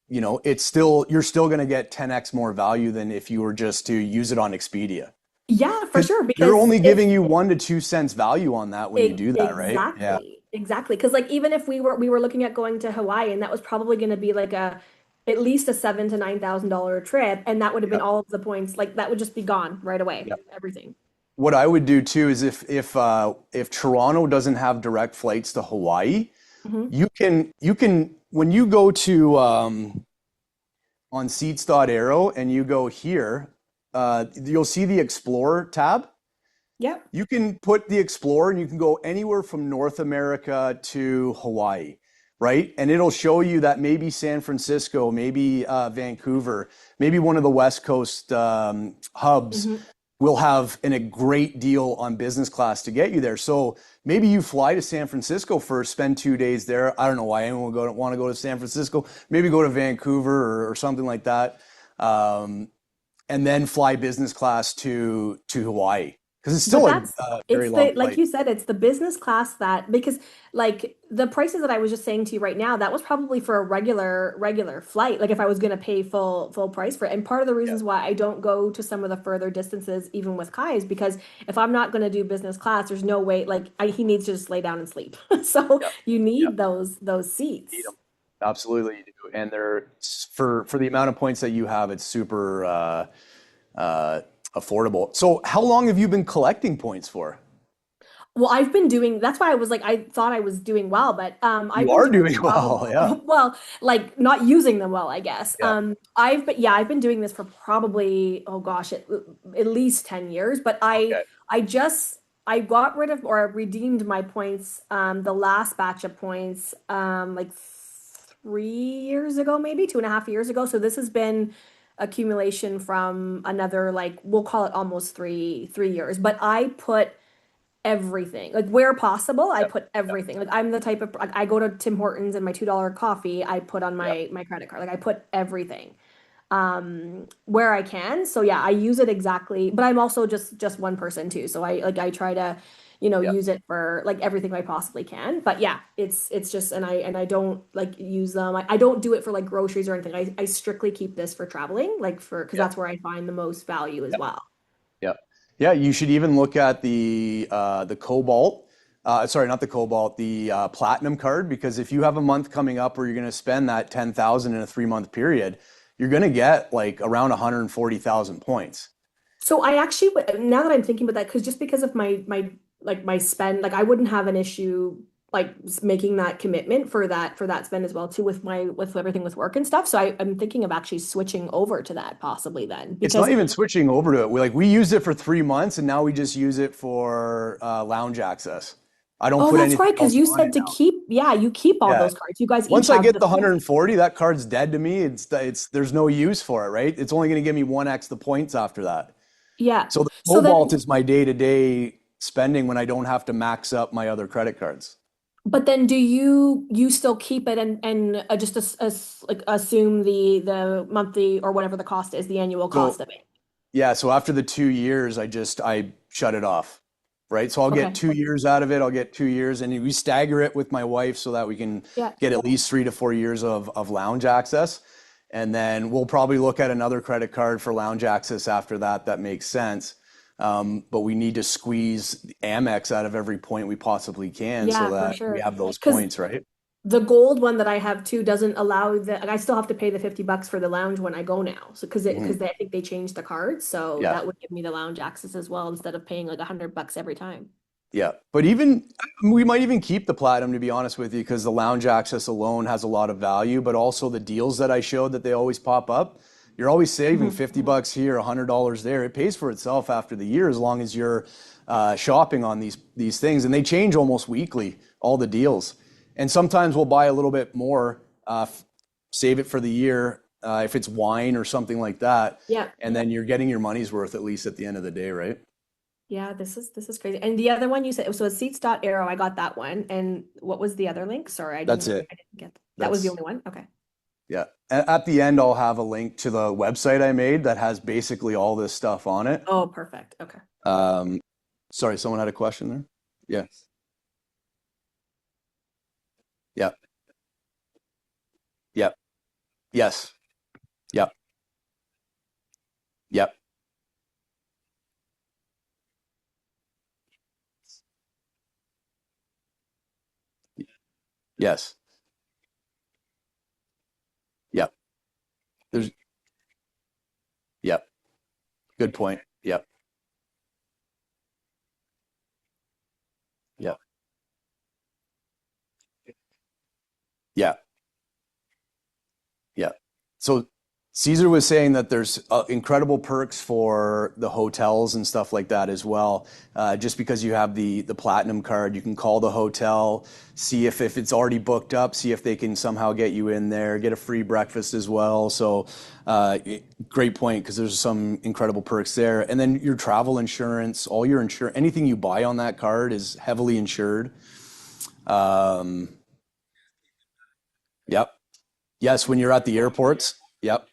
E: it's still you're still going to get 10x more value than if you were just to use it on Expedia.
H: yeah, for
E: Because
H: sure.
E: they're
H: Because
E: only
H: if
E: giving you 1 to 2 cents value on that when you do that, right? Yeah.
H: exactly. Because like even if we were looking at going to Hawaii, and that was probably going to be like a at least a $7,000 to $9,000 trip, and that would have been
E: Yep.
H: all of the points. Like that would just be gone right away.
E: Yep.
H: Everything.
E: What I would do too is if Toronto doesn't have direct flights to Hawaii,
H: Hmm.
E: you can when you go to on Seats.aero and you go here, you'll see the Explorer tab.
H: Yep.
E: You can put the Explorer and you can go anywhere from North America to Hawaii, right? And it'll show you that maybe San Francisco, maybe Vancouver, maybe one of the West Coast hubs
H: Hmm.
E: will have a great deal on business class to get you there. So maybe you fly to San Francisco first, spend 2 days there. I don't know why anyone would want to go to San Francisco. Maybe go to Vancouver or something like that, and then fly business class to Hawaii because it's
H: But
E: still
H: that's
E: a very
H: it's
E: long
H: the like
E: flight.
H: you said, it's the business class that because like the prices that I was just saying to you right now, that was probably for a regular flight. Like if I was gonna pay full price for it. And part of the
E: Yeah,
H: reasons why I don't go to some of the further distances, even with Kai, is because if I'm not gonna do business class, there's no way like he needs to just lay down and sleep. So
E: yeah,
H: you
E: yeah.
H: need those
E: Need them.
H: seats.
E: Absolutely, you do. And they're for the amount of points that you have, it's super uh, affordable. So, how long have you been collecting points for?
H: Well, I've been doing, that's why I was like, I thought I was doing well, but I've
E: You
H: been
E: are
H: doing
E: doing
H: probably,
E: well, yeah,
H: well, like not using them well, I guess.
E: yeah.
H: I've been doing this for probably, oh gosh, at least 10 years, but
E: Okay,
H: I got rid of or redeemed my points, the last batch of points, like 3 years ago, maybe 2.5 years ago. So this has been accumulation from another, like, we'll call it almost three years, but I put everything. Like where possible, I
E: yep,
H: put
E: yep,
H: everything. Like I'm the type of like, I go to Tim Hortons and my $2 coffee, I put on
E: yep,
H: my credit card. Like I put everything where I can. So yeah, I use it exactly, but I'm also just one person too. So I try to,
E: yep,
H: use it for like everything I possibly can. But yeah, it's just and I don't like use them. I don't do it for like groceries or anything. I strictly keep this for traveling, like for because
E: yep,
H: that's where I find the most value as
E: yep,
H: well.
E: yep. Yeah, you should even look at the Cobalt. Sorry, not the Cobalt, the Platinum card, because if you have a month coming up where you're going to spend that 10,000 in a 3 month period, you're going to get like around 140,000 points.
H: So I actually, now that I'm thinking about that, because just because of my spend, like I wouldn't have an issue like making that commitment for that spend as well too with everything with work and stuff. So I'm thinking of actually switching over to that possibly then
E: It's not
H: because
E: even switching over to it. We used it for 3 months and now we just use it for lounge access. I don't
H: oh
E: put
H: that's
E: anything
H: right because
E: else
H: you
E: on it
H: said to
E: now.
H: keep yeah you keep all
E: Yeah.
H: those cards. You guys each
E: Once I
H: have
E: get
H: the
E: the 140, that card's dead to me. It's there's no use for it, right? It's only going to give me 1x the points after that.
H: yeah.
E: So the
H: So
E: Cobalt
H: then
E: is my day-to-day spending when I don't have to max up my other credit cards.
H: but then do you still keep it and just like assume the monthly or whatever the cost is, the annual
E: So
H: cost of it?
E: yeah, so after the 2 years, I shut it off, right? So I'll get
H: Okay.
E: 2 years out of it. I'll get 2 years, and we stagger it with my wife so that we can
H: Yeah.
E: get at least 3 to 4 years of lounge access. And then we'll probably look at another credit card for lounge access after that. That makes sense. But we need to squeeze Amex out of every point we possibly can so
H: Yeah, for
E: that we
H: sure.
E: have those
H: Because
E: points, right?
H: the gold one that I have too doesn't allow the, like, I still have to pay the $50 for the lounge when I go now. So
E: Mhm.
H: I think they changed the card. So
E: Yeah.
H: that would give me the lounge access as well instead of paying like $100 every time.
E: Yeah, but even we might even keep the platinum to be honest with you, because the lounge access alone has a lot of value, but also the deals that I showed that they always pop up. You're always saving $50 here, $100 there. It pays for itself after the year as long as you're shopping on these things, and they change almost weekly, all the deals. And sometimes we'll buy a little bit more, save it for the year if it's wine or something like that,
H: Yeah.
E: and then you're getting your money's worth at least at the end of the day, right?
H: Yeah, this is crazy. And the other one you said, so it's seats.arrow, I got that one. And what was the other link? Sorry,
E: That's it.
H: I didn't get that. That was the
E: That's
H: only one? Okay.
E: Yeah. At the end, I'll have a link to the website I made that has basically all this stuff on it.
H: Oh, perfect. Okay.
E: Sorry, someone had a question there? Yeah. Yeah. Yep. Yes. Yep. Yep. Yes. Yep. There's, yep. Good point. Yep. Yep. Yeah. Yeah. So Caesar was saying that there's incredible perks for the hotels and stuff like that as well. Just because you have the platinum card, you can call the hotel, see if it's already booked up, see if they can somehow get you in there, get a free breakfast as well. So great point, because there's some incredible perks there. And then your travel insurance, all your insurance, anything you buy on that card is heavily insured. Um, yep. Yes, when you're at the airports. Yep.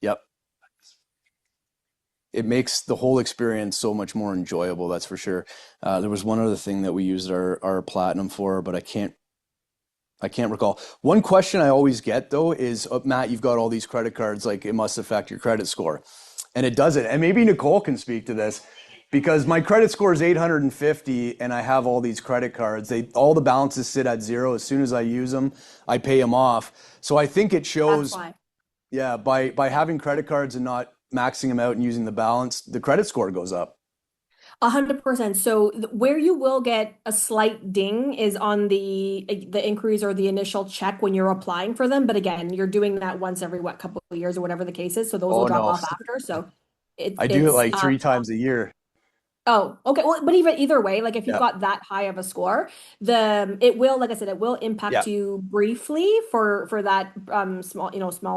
E: Yep. It makes the whole experience so much more enjoyable, that's for sure. There was one other thing that we used our platinum for, but I can't recall. One question I always get though is, Matt, you've got all these credit cards, like it must affect your credit score. And it doesn't. And maybe Nicole can speak to this, because my credit score is 850 and I have all these credit cards. All the balances sit at zero. As soon as I use them, I pay them off. So I think it
H: That's
E: shows,
H: why.
E: yeah, by having credit cards and not maxing them out and using the balance, the credit score goes up.
H: 100%. So where you will get a slight ding is on the inquiries or the initial check when you're applying for them. But again, you're doing that once every couple of years or whatever the case is. So those will
E: Oh
H: drop
E: no,
H: off after. So
E: I do it
H: it's
E: like 3 times a year.
H: Oh, okay. Well, but even either way, like if you've
E: Yeah,
H: got that high of a score, it will, like I said, it will impact
E: yeah,
H: you briefly for that small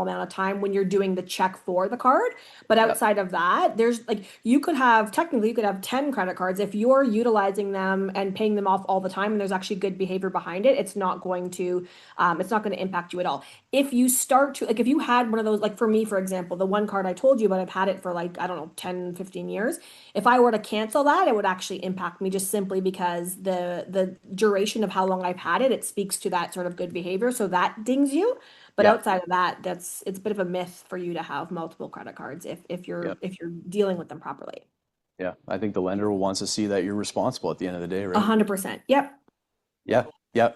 H: amount of time when you're doing the check for the card. But
E: yeah,
H: outside of that, there's like you could have 10 credit cards if you're utilizing them and paying them off all the time and there's actually good behavior behind it, it's not going to impact you at all. If you start to, like, if you had one of those, like for me, for example, the one card I told you about, I've had it for like, I don't know, 10, 15 years. If I were to cancel that, it would actually impact me just simply because the duration of how long I've had it, it speaks to that sort of good behavior. So that dings you. But
E: yeah,
H: outside of that, it's a bit of a myth for you to have multiple credit cards if
E: yeah,
H: you're dealing with them properly.
E: yeah. I think the lender wants to see that you're responsible at the end of the day, right?
H: 100%. Yep.
E: Yeah, yeah,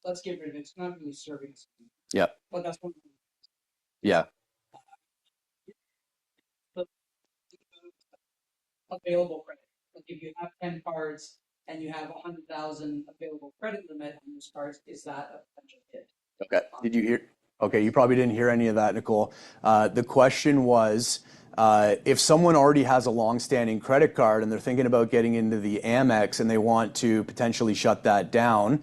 F: Let's get rid of it. It's not really serving us.
E: yeah,
F: But that's one.
E: yeah,
F: Available credit. Like if you have 10 cards and you have 100,000 available credit limit on those cards, is that a potential hit?
E: Okay. Did you hear? Okay, you probably didn't hear any of that, Nicole. The question was, if someone already has a long-standing credit card and they're thinking about getting into the Amex and they want to potentially shut that down,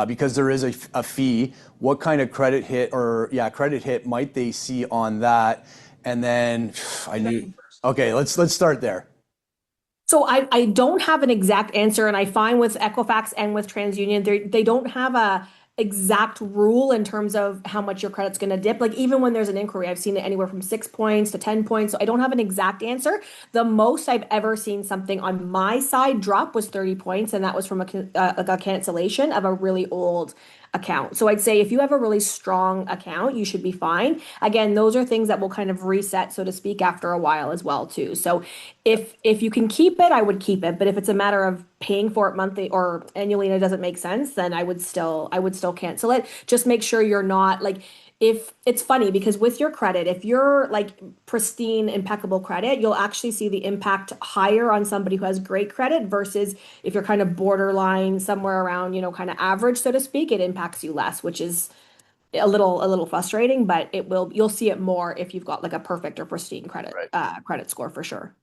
E: because there is a fee, what kind of credit hit might they see on that? And then okay, let's start there.
H: So I don't have an exact answer, and I find with Equifax and with TransUnion, they don't have a exact rule in terms of how much your credit's going to dip. Like even when there's an inquiry, I've seen it anywhere from 6 points to 10 points. So I don't have an exact answer. The most I've ever seen something on my side drop was 30 points, and that was from a cancellation of a really old account. So I'd say if you have a really strong account, you should be fine. Again, those are things that will kind of reset, so to speak, after a while as well too. So if you can keep it, I would keep it. But if it's a matter of paying for it monthly or annually and it doesn't make sense, then I would still cancel it. Just make sure you're not like if it's funny because with your credit, if you're like pristine, impeccable credit, you'll actually see the impact higher on somebody who has great credit versus if you're kind of borderline somewhere around, kind of average, so to speak, it impacts you less, which is a little frustrating, but you'll see it more if you've got like a perfect or pristine
E: Right.
H: credit score for sure.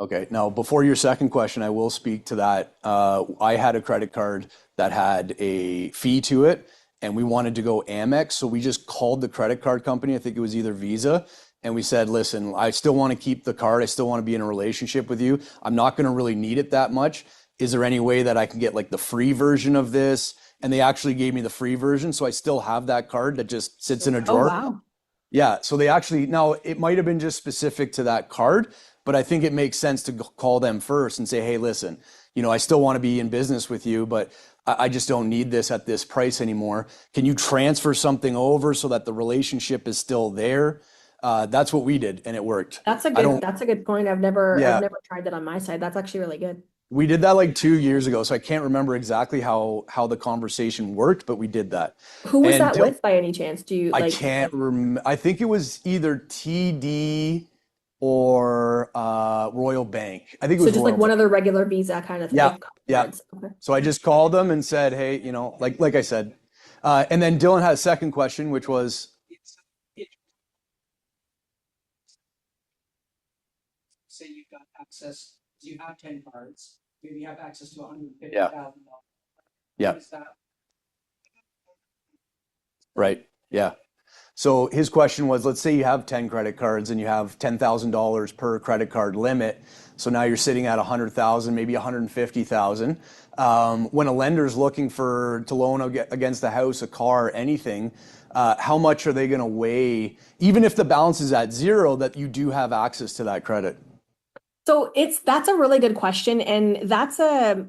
E: Okay. Now, before your second question, I will speak to that. I had a credit card that had a fee to it, and we wanted to go Amex. So we just called the credit card company. I think it was either Visa. And we said, listen, I still want to keep the card. I still want to be in a relationship with you. I'm not going to really need it that much. Is there any way that I can get like the free version of this? And they actually gave me the free version. So I still have that card that just sits in a
H: Oh,
E: drawer.
H: wow.
E: Yeah, so they actually, now it might have been just specific to that card, but I think it makes sense to call them first and say, hey, listen, I still want to be in business with you, but I just don't need this at this price anymore. Can you transfer something over so that the relationship is still there? That's what we did, and it worked.
H: That's a
E: I don't,
H: that's a good point. I've
E: yeah,
H: never tried that on my side. That's actually really good.
E: we did that like 2 years ago, so I can't remember exactly how the conversation worked, but we did that.
H: Who was
E: And
H: that with by any chance? Do you
E: I
H: like
E: can't remember. I think it was either TD or Royal Bank. I think it
H: so
E: was
H: just like
E: Royal
H: one
E: Bank.
H: of the regular Visa kind of
E: Yeah,
H: like
E: yeah.
H: cards? Okay.
E: So I just called them and said, hey, like I said. And then Dylan had a second question, which was,
F: Say you've got access, you have 10 cards, maybe you have access to
E: yeah,
F: $150,000.
E: yeah,
F: Is that
E: right, yeah. So his question was, let's say you have 10 credit cards and you have $10,000 per credit card limit. So now you're sitting at 100,000, maybe 150,000. When a lender's looking to loan against a house, a car, anything, how much are they going to weigh, even if the balance is at zero, that you do have access to that credit?
H: So that's a really good question, and that's a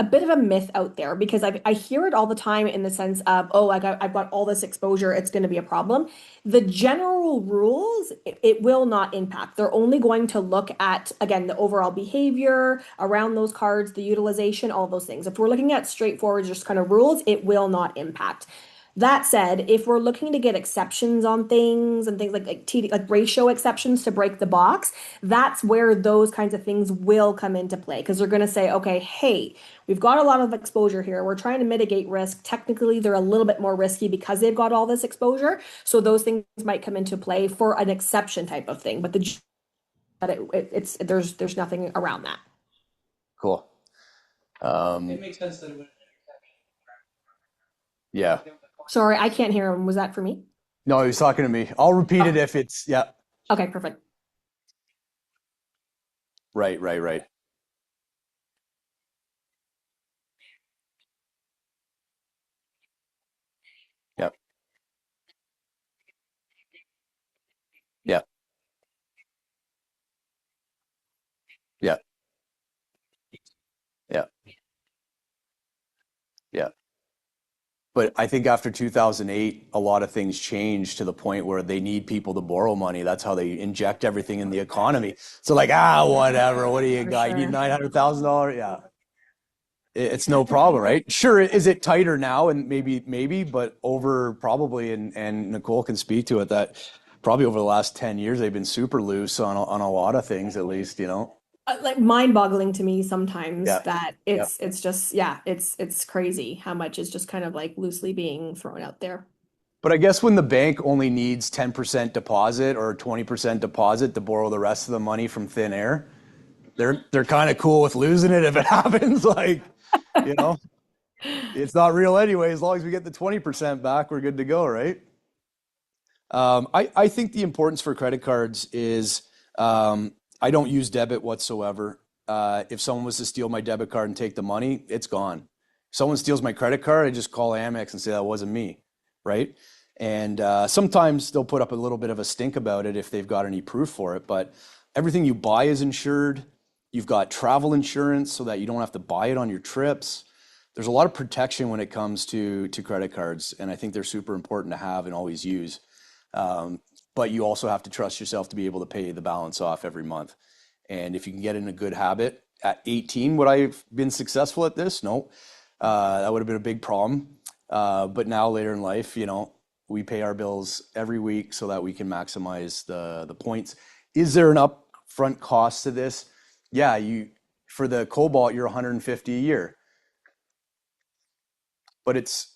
H: bit of a myth out there because I hear it all the time in the sense of, oh, I've got all this exposure, it's going to be a problem. The general rules, it will not impact. They're only going to look at, again, the overall behavior around those cards, the utilization, all those things. If we're looking at straightforward, just kind of rules, it will not impact. That said, if we're looking to get exceptions on things and things like ratio exceptions to break the box, that's where those kinds of things will come into play because they're going to say, okay, hey, we've got a lot of exposure here. We're trying to mitigate risk. Technically, they're a little bit more risky because they've got all this exposure. So those things might come into play for an exception type of thing. But there's nothing around that.
E: Cool.
F: it makes sense that it would.
E: Yeah.
H: Sorry, I can't hear him. Was that for me?
E: No, he was talking to me. I'll repeat it if it's, yeah.
H: Okay, perfect.
E: Right, right, right. Yep, yep, yep, yep, yep. But I think after 2008, a lot of things changed to the point where they need people to borrow money. That's how they inject everything in the economy. So like, whatever. What do you
H: For
E: got? You need
H: sure.
E: $900,000? Yeah. It's no problem, right? Sure, is it tighter now? And maybe, but over probably, and Nicole can speak to it, that probably over the last 10 years, they've been super loose on a lot of things, at least.
H: Like mind-boggling to me sometimes
E: Yeah,
H: that
E: yeah.
H: it's just yeah, it's crazy how much is just kind of like loosely being thrown out there.
E: But I guess when the bank only needs 10% deposit or 20% deposit to borrow the rest of the money from thin air, they're kind of cool with losing it if it happens. Like, you know, it's not real anyway. As long as we get the 20% back, we're good to go, right? I think the importance for credit cards is I don't use debit whatsoever. If someone was to steal my debit card and take the money, it's gone. If someone steals my credit card, I just call Amex and say that wasn't me, right? And sometimes they'll put up a little bit of a stink about it if they've got any proof for it. But everything you buy is insured. You've got travel insurance so that you don't have to buy it on your trips. There's a lot of protection when it comes to credit cards, and I think they're super important to have and always use. But you also have to trust yourself to be able to pay the balance off every month. And if you can get in a good habit, at 18, would I have been successful at this? No, that would have been a big problem. But now later in life, We pay our bills every week so that we can maximize the points. Is there an upfront cost to this? Yeah, for the Cobalt, you're 150 a year, but it's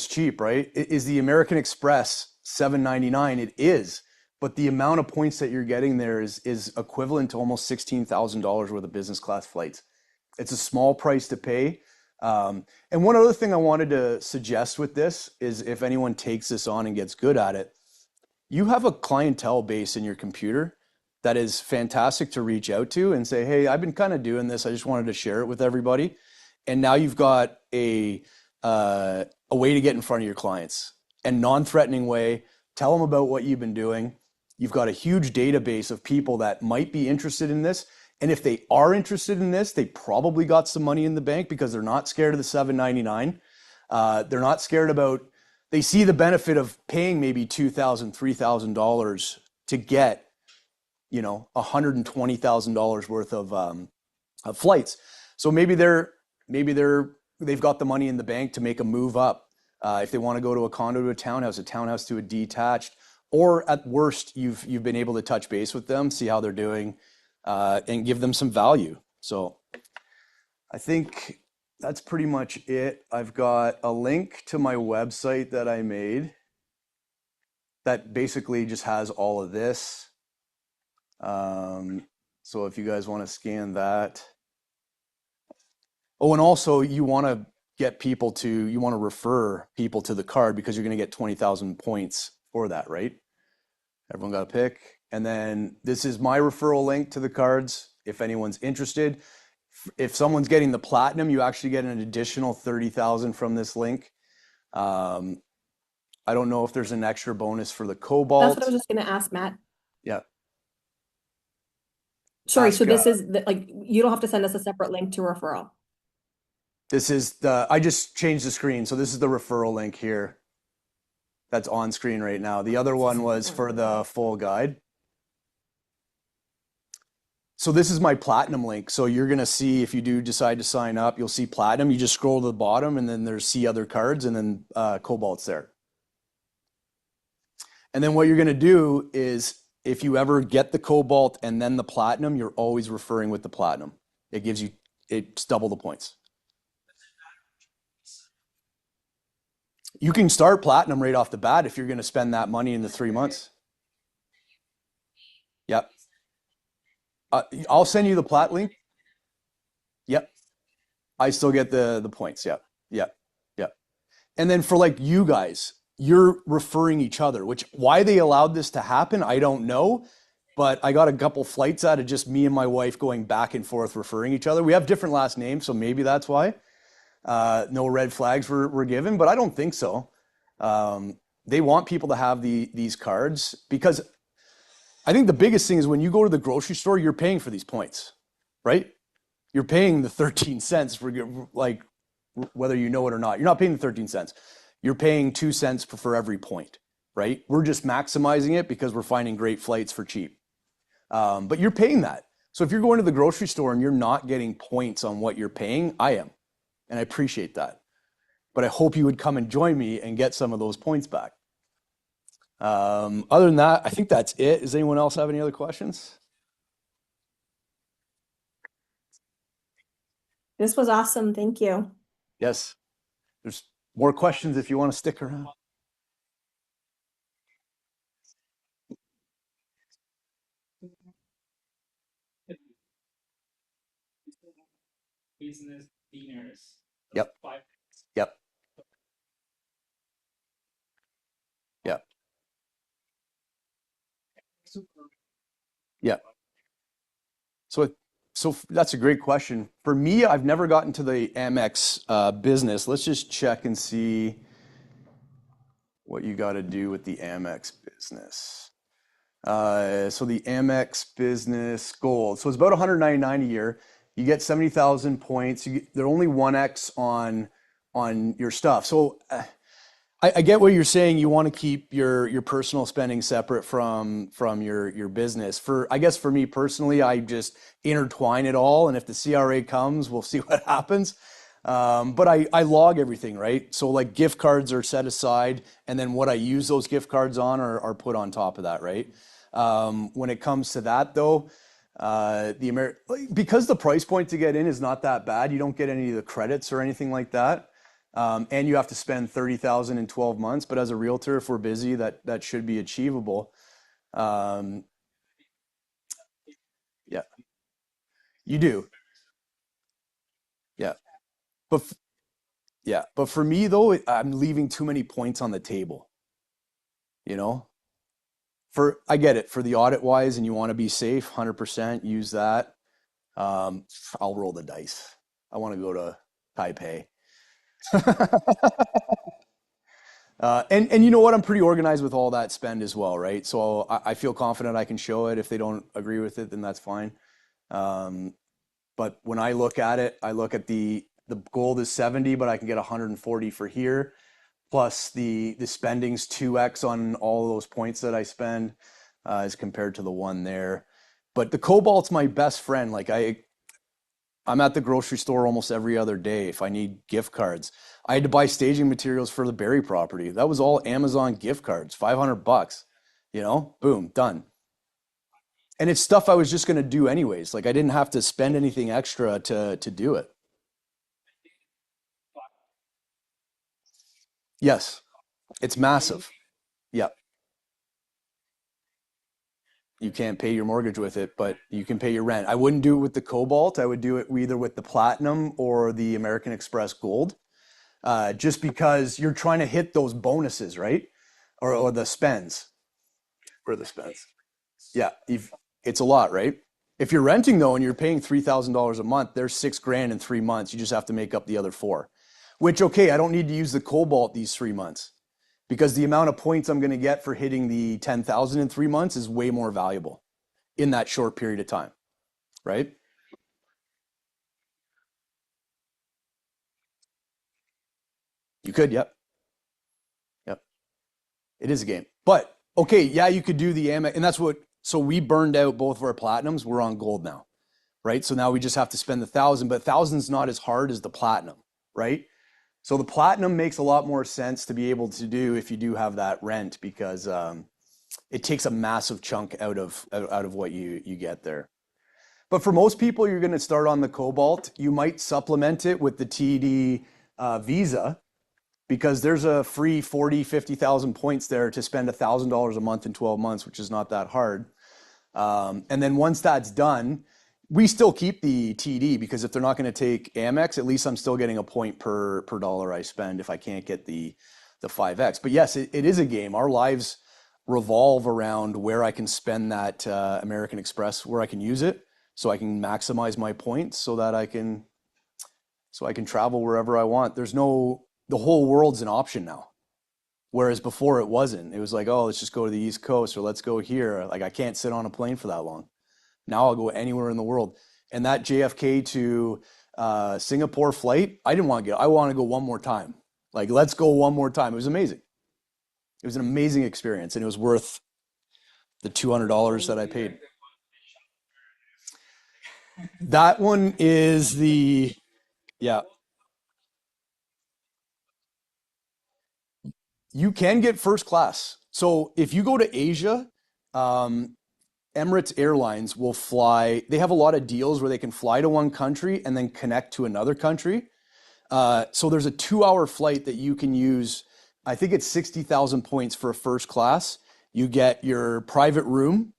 E: cheap, right? Is the American Express $7.99? It is, but the amount of points that you're getting there is equivalent to almost $16,000 worth of business class flights. It's a small price to pay. And one other thing I wanted to suggest with this is if anyone takes this on and gets good at it, you have a clientele base in your computer that is fantastic to reach out to and say, hey, I've been kind of doing this. I just wanted to share it with everybody. And now you've got a way to get in front of your clients and non-threatening way. Tell them about what you've been doing. You've got a huge database of people that might be interested in this. And if they are interested in this, they probably got some money in the bank because they're not scared of the $7.99. They're not scared about, they see the benefit of paying maybe $2,000, $3,000 to get, $120,000 worth of flights. So maybe they've got the money in the bank to make a move up. If they want to go to a condo to a townhouse to a detached, or at worst, you've been able to touch base with them, see how they're doing, and give them some value. So I think that's pretty much it. I've got a link to my website that I made that basically just has all of this. So if you guys want to scan that. Oh, and also you want to refer people to the card because you're going to get 20,000 points for that, right? Everyone got a pick. And then this is my referral link to the cards. If anyone's interested, if someone's getting the platinum, you actually get an additional 30,000 from this link. I don't know if there's an extra bonus for the Cobalt.
H: That's what I was just going to ask, Matt.
E: Yeah.
H: Sorry, so this is you don't have to send us a separate link to referral.
E: I just changed the screen. So this is the referral link here. That's on screen right now. The other one was for the full guide. So this is my platinum link. So you're going to see, if you do decide to sign up, you'll see platinum. You just scroll to the bottom and then there's see other cards and then Cobalt's there. And then what you're going to do is if you ever get the Cobalt and then the platinum, you're always referring with the platinum. It's double the points. You can start platinum right off the bat if you're going to spend that money in the 3 months. Yep. I'll send you the plat link. Yep. I still get the points. Yep. Yep. Yep. And then for you guys, you're referring each other, why they allowed this to happen, I don't know. But I got a couple flights out of just me and my wife going back and forth referring each other. We have different last names, so maybe that's why. No red flags were given, but I don't think so. They want people to have these cards because I think the biggest thing is when you go to the grocery store, you're paying for these points, right? You're paying the 13 cents for whether you know it or not. You're not paying the 13 cents. You're paying 2 cents for every point, right? We're just maximizing it because we're finding great flights for cheap. But you're paying that. So if you're going to the grocery store and you're not getting points on what you're paying, I am. And I appreciate that. But I hope you would come and join me and get some of those points back. Other than that, I think that's it. Does anyone else have any other questions?
H: This was awesome. Thank you.
E: Yes. There's more questions if you want to stick around.
I: Business dinners.
E: Yep. Yep. Yep. Yep. So that's a great question. For me, I've never gotten to the Amex business. Let's just check and see what you got to do with the Amex business. So the Amex business gold. So it's about $199 a year. You get 70,000 points. They're only 1x on your stuff. So I get what you're saying. You want to keep your personal spending separate from your business. I guess for me personally, I just intertwine it all. And if the CRA comes, we'll see what happens. But I log everything, right? So like gift cards are set aside, and then what I use those gift cards on are put on top of that, right? When it comes to that though, because the price point to get in is not that bad, you don't get any of the credits or anything like that. And you have to spend 30,000 in 12 months, but as a realtor, if we're busy, that should be achievable. Um, yeah, you do. Yeah. But yeah, but for me though, I'm leaving too many points on the table, you know? I get it for the audit wise, and you want to be safe, 100% use that. Um, I'll roll the dice. I want to go to Taipei. And you know what? I'm pretty organized with all that spend as well, right? So I feel confident I can show it. If they don't agree with it, then that's fine. Um, but when I look at it, I look at the gold is 70, but I can get 140 for here. Plus the spending's 2x on all those points that I spend as compared to the one there. But the cobalt's my best friend. Like I'm at the grocery store almost every other day if I need gift cards. I had to buy staging materials for the Barrie property. That was all Amazon gift cards, $500, boom, done. And it's stuff I was just going to do anyways. Like I didn't have to spend anything extra to do it. Yes, it's massive. Yeah. You can't pay your mortgage with it, but you can pay your rent. I wouldn't do it with the Cobalt. I would do it either with the Platinum or the American Express Gold, just because you're trying to hit those bonuses, right? Or the spends, or the spends. Yeah, it's a lot, right? If you're renting though, and you're paying $3,000 a month, there's 6 grand in 3 months. You just have to make up the other four. Which, okay, I don't need to use the Cobalt these 3 months, because the amount of points I'm going to get for hitting the 10,000 in 3 months is way more valuable in that short period of time, right? You could, yep, yep. It is a game, but okay, yeah, you could do the Amex, and that's what. So we burned out both of our platinums. We're on gold now, right? So now we just have to spend 1,000, but 1,000's not as hard as the platinum, right? So the platinum makes a lot more sense to be able to do if you do have that rent, because it takes a massive chunk out of what you get there. But for most people, you're going to start on the Cobalt. You might supplement it with the TD Visa, because there's a free 40, 50,000 points there to spend $1,000 a month in 12 months, which is not that hard. And then once that's done, we still keep the TD, because if they're not going to take Amex, at least I'm still getting a point per dollar I spend if I can't get the 5X. But yes, it is a game. Our lives revolve around where I can spend that American Express, where I can use it, so I can maximize my points, so that I can travel wherever I want. The whole world's an option now. Whereas before it wasn't. It was like, oh, let's just go to the East Coast, or let's go here. Like I can't sit on a plane for that long. Now I'll go anywhere in the world. And that JFK to Singapore flight, I want to go one more time. Like, let's go one more time. It was amazing. It was an amazing experience, and it was worth the $200 that I paid. That one is yeah. You can get first class. So if you go to Asia, Emirates Airlines will fly. They have a lot of deals where they can fly to one country and then connect to another country. So there's a 2-hour flight that you can use. I think it's 60,000 points for a first class. You get your private room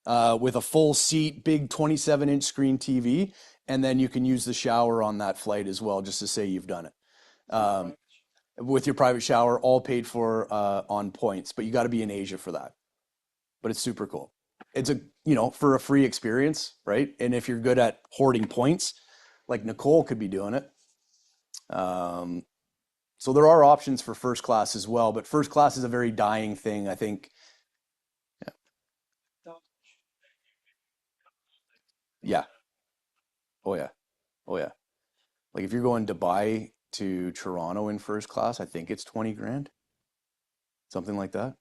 E: with a full seat, big 27-inch screen TV, and then you can use the shower on that flight as well, just to say you've done it. With your private shower, all paid for on points, but you got to be in Asia for that. But it's super cool. It's for a free experience, right? And if you're good at hoarding points, like Nicole could be doing it. So there are options for first class as well, but first class is a very dying thing, I think. Yeah. Oh yeah. Oh yeah. Like if you're going Dubai to Toronto in first class, I think it's 20 grand, something like that.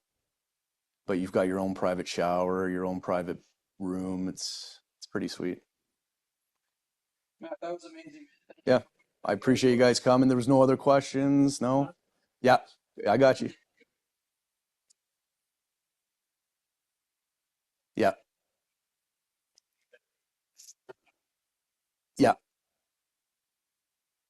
E: But you've got your own private shower, your own private room. It's pretty sweet.
F: Matt, that was amazing.
E: Yeah. I appreciate you guys coming. There was no other questions, no? Yeah, I got you. Yeah. Yeah.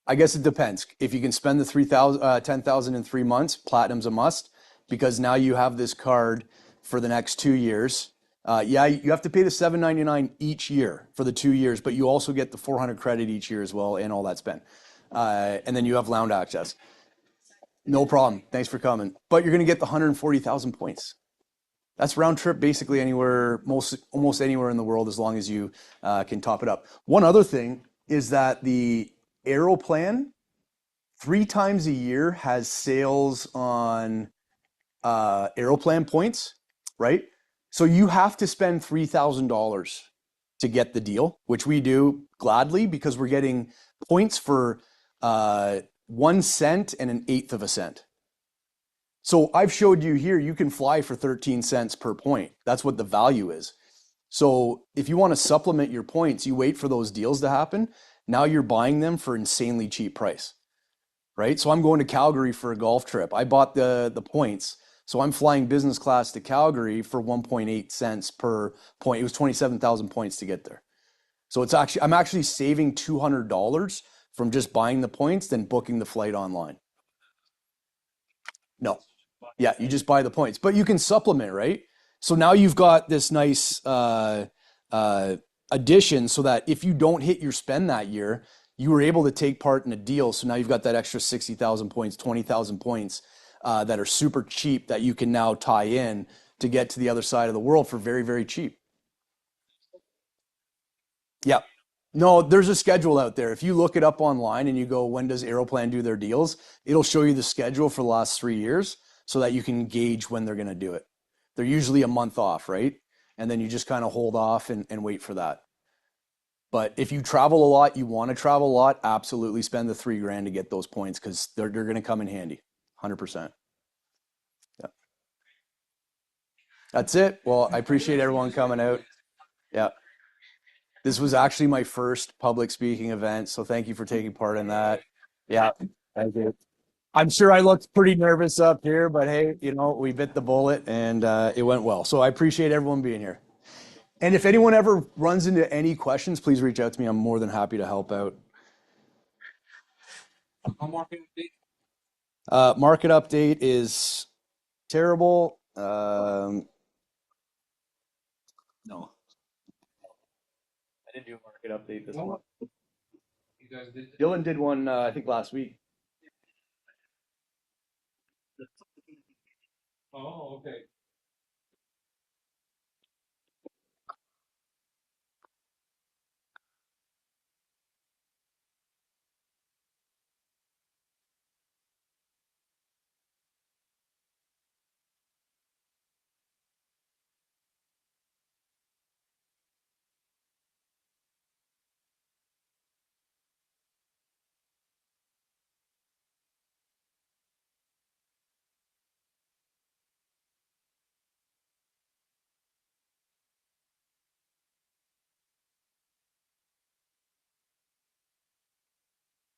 E: I guess it depends. If you can spend the 10,000 in 3 months, platinum's a must because now you have this card for the next 2 years. Yeah, you have to pay the $7.99 each year for the 2 years, but you also get the 400 credit each year as well and all that spend. And then you have lounge access. No problem. Thanks for coming. But you're going to get the 140,000 points. That's round trip basically anywhere, almost anywhere in the world as long as you can top it up. One other thing is that the Aeroplan 3 times a year has sales on Aeroplan points, right? So you have to spend $3,000 to get the deal, which we do gladly because we're getting points for 1 cent and an eighth of a cent. So I've showed you here, you can fly for 13 cents per point. That's what the value is. So if you want to supplement your points, you wait for those deals to happen. Now you're buying them for insanely cheap price, right? So I'm going to Calgary for a golf trip. I bought the points. So I'm flying business class to Calgary for 1.8 cents per point. It was 27,000 points to get there. So I'm actually saving $200 from just buying the points than booking the flight online. No. Yeah, you just buy the points, but you can supplement, right? So now you've got this nice addition so that if you don't hit your spend that year, you were able to take part in a deal. So now you've got that extra 60,000 points, 20,000 points that are super cheap that you can now tie in to get to the other side of the world for very, very cheap. Yeah. No, there's a schedule out there. If you look it up online and you go, when does Aeroplan do their deals? It'll show you the schedule for the last 3 years so that you can gauge when they're going to do it. They're usually a month off, right? And then you just kind of hold off and wait for that. But if you travel a lot, you want to travel a lot, absolutely spend the $3,000 to get those points because they're going to come in handy, 100%. Yeah. That's it. Well, I appreciate everyone coming out. Yeah. This was actually my first public speaking event, so thank you for taking part in that. Yeah, thank you. I'm sure I looked pretty nervous up here, but hey, we bit the bullet and it went well. So I appreciate everyone being here. And if anyone ever runs into any questions, please reach out to me. I'm more than happy to help out. Market update is terrible. No. I didn't do a market update this month.
C: You guys did.
E: Dylan did one, I think last week.
C: Oh, okay.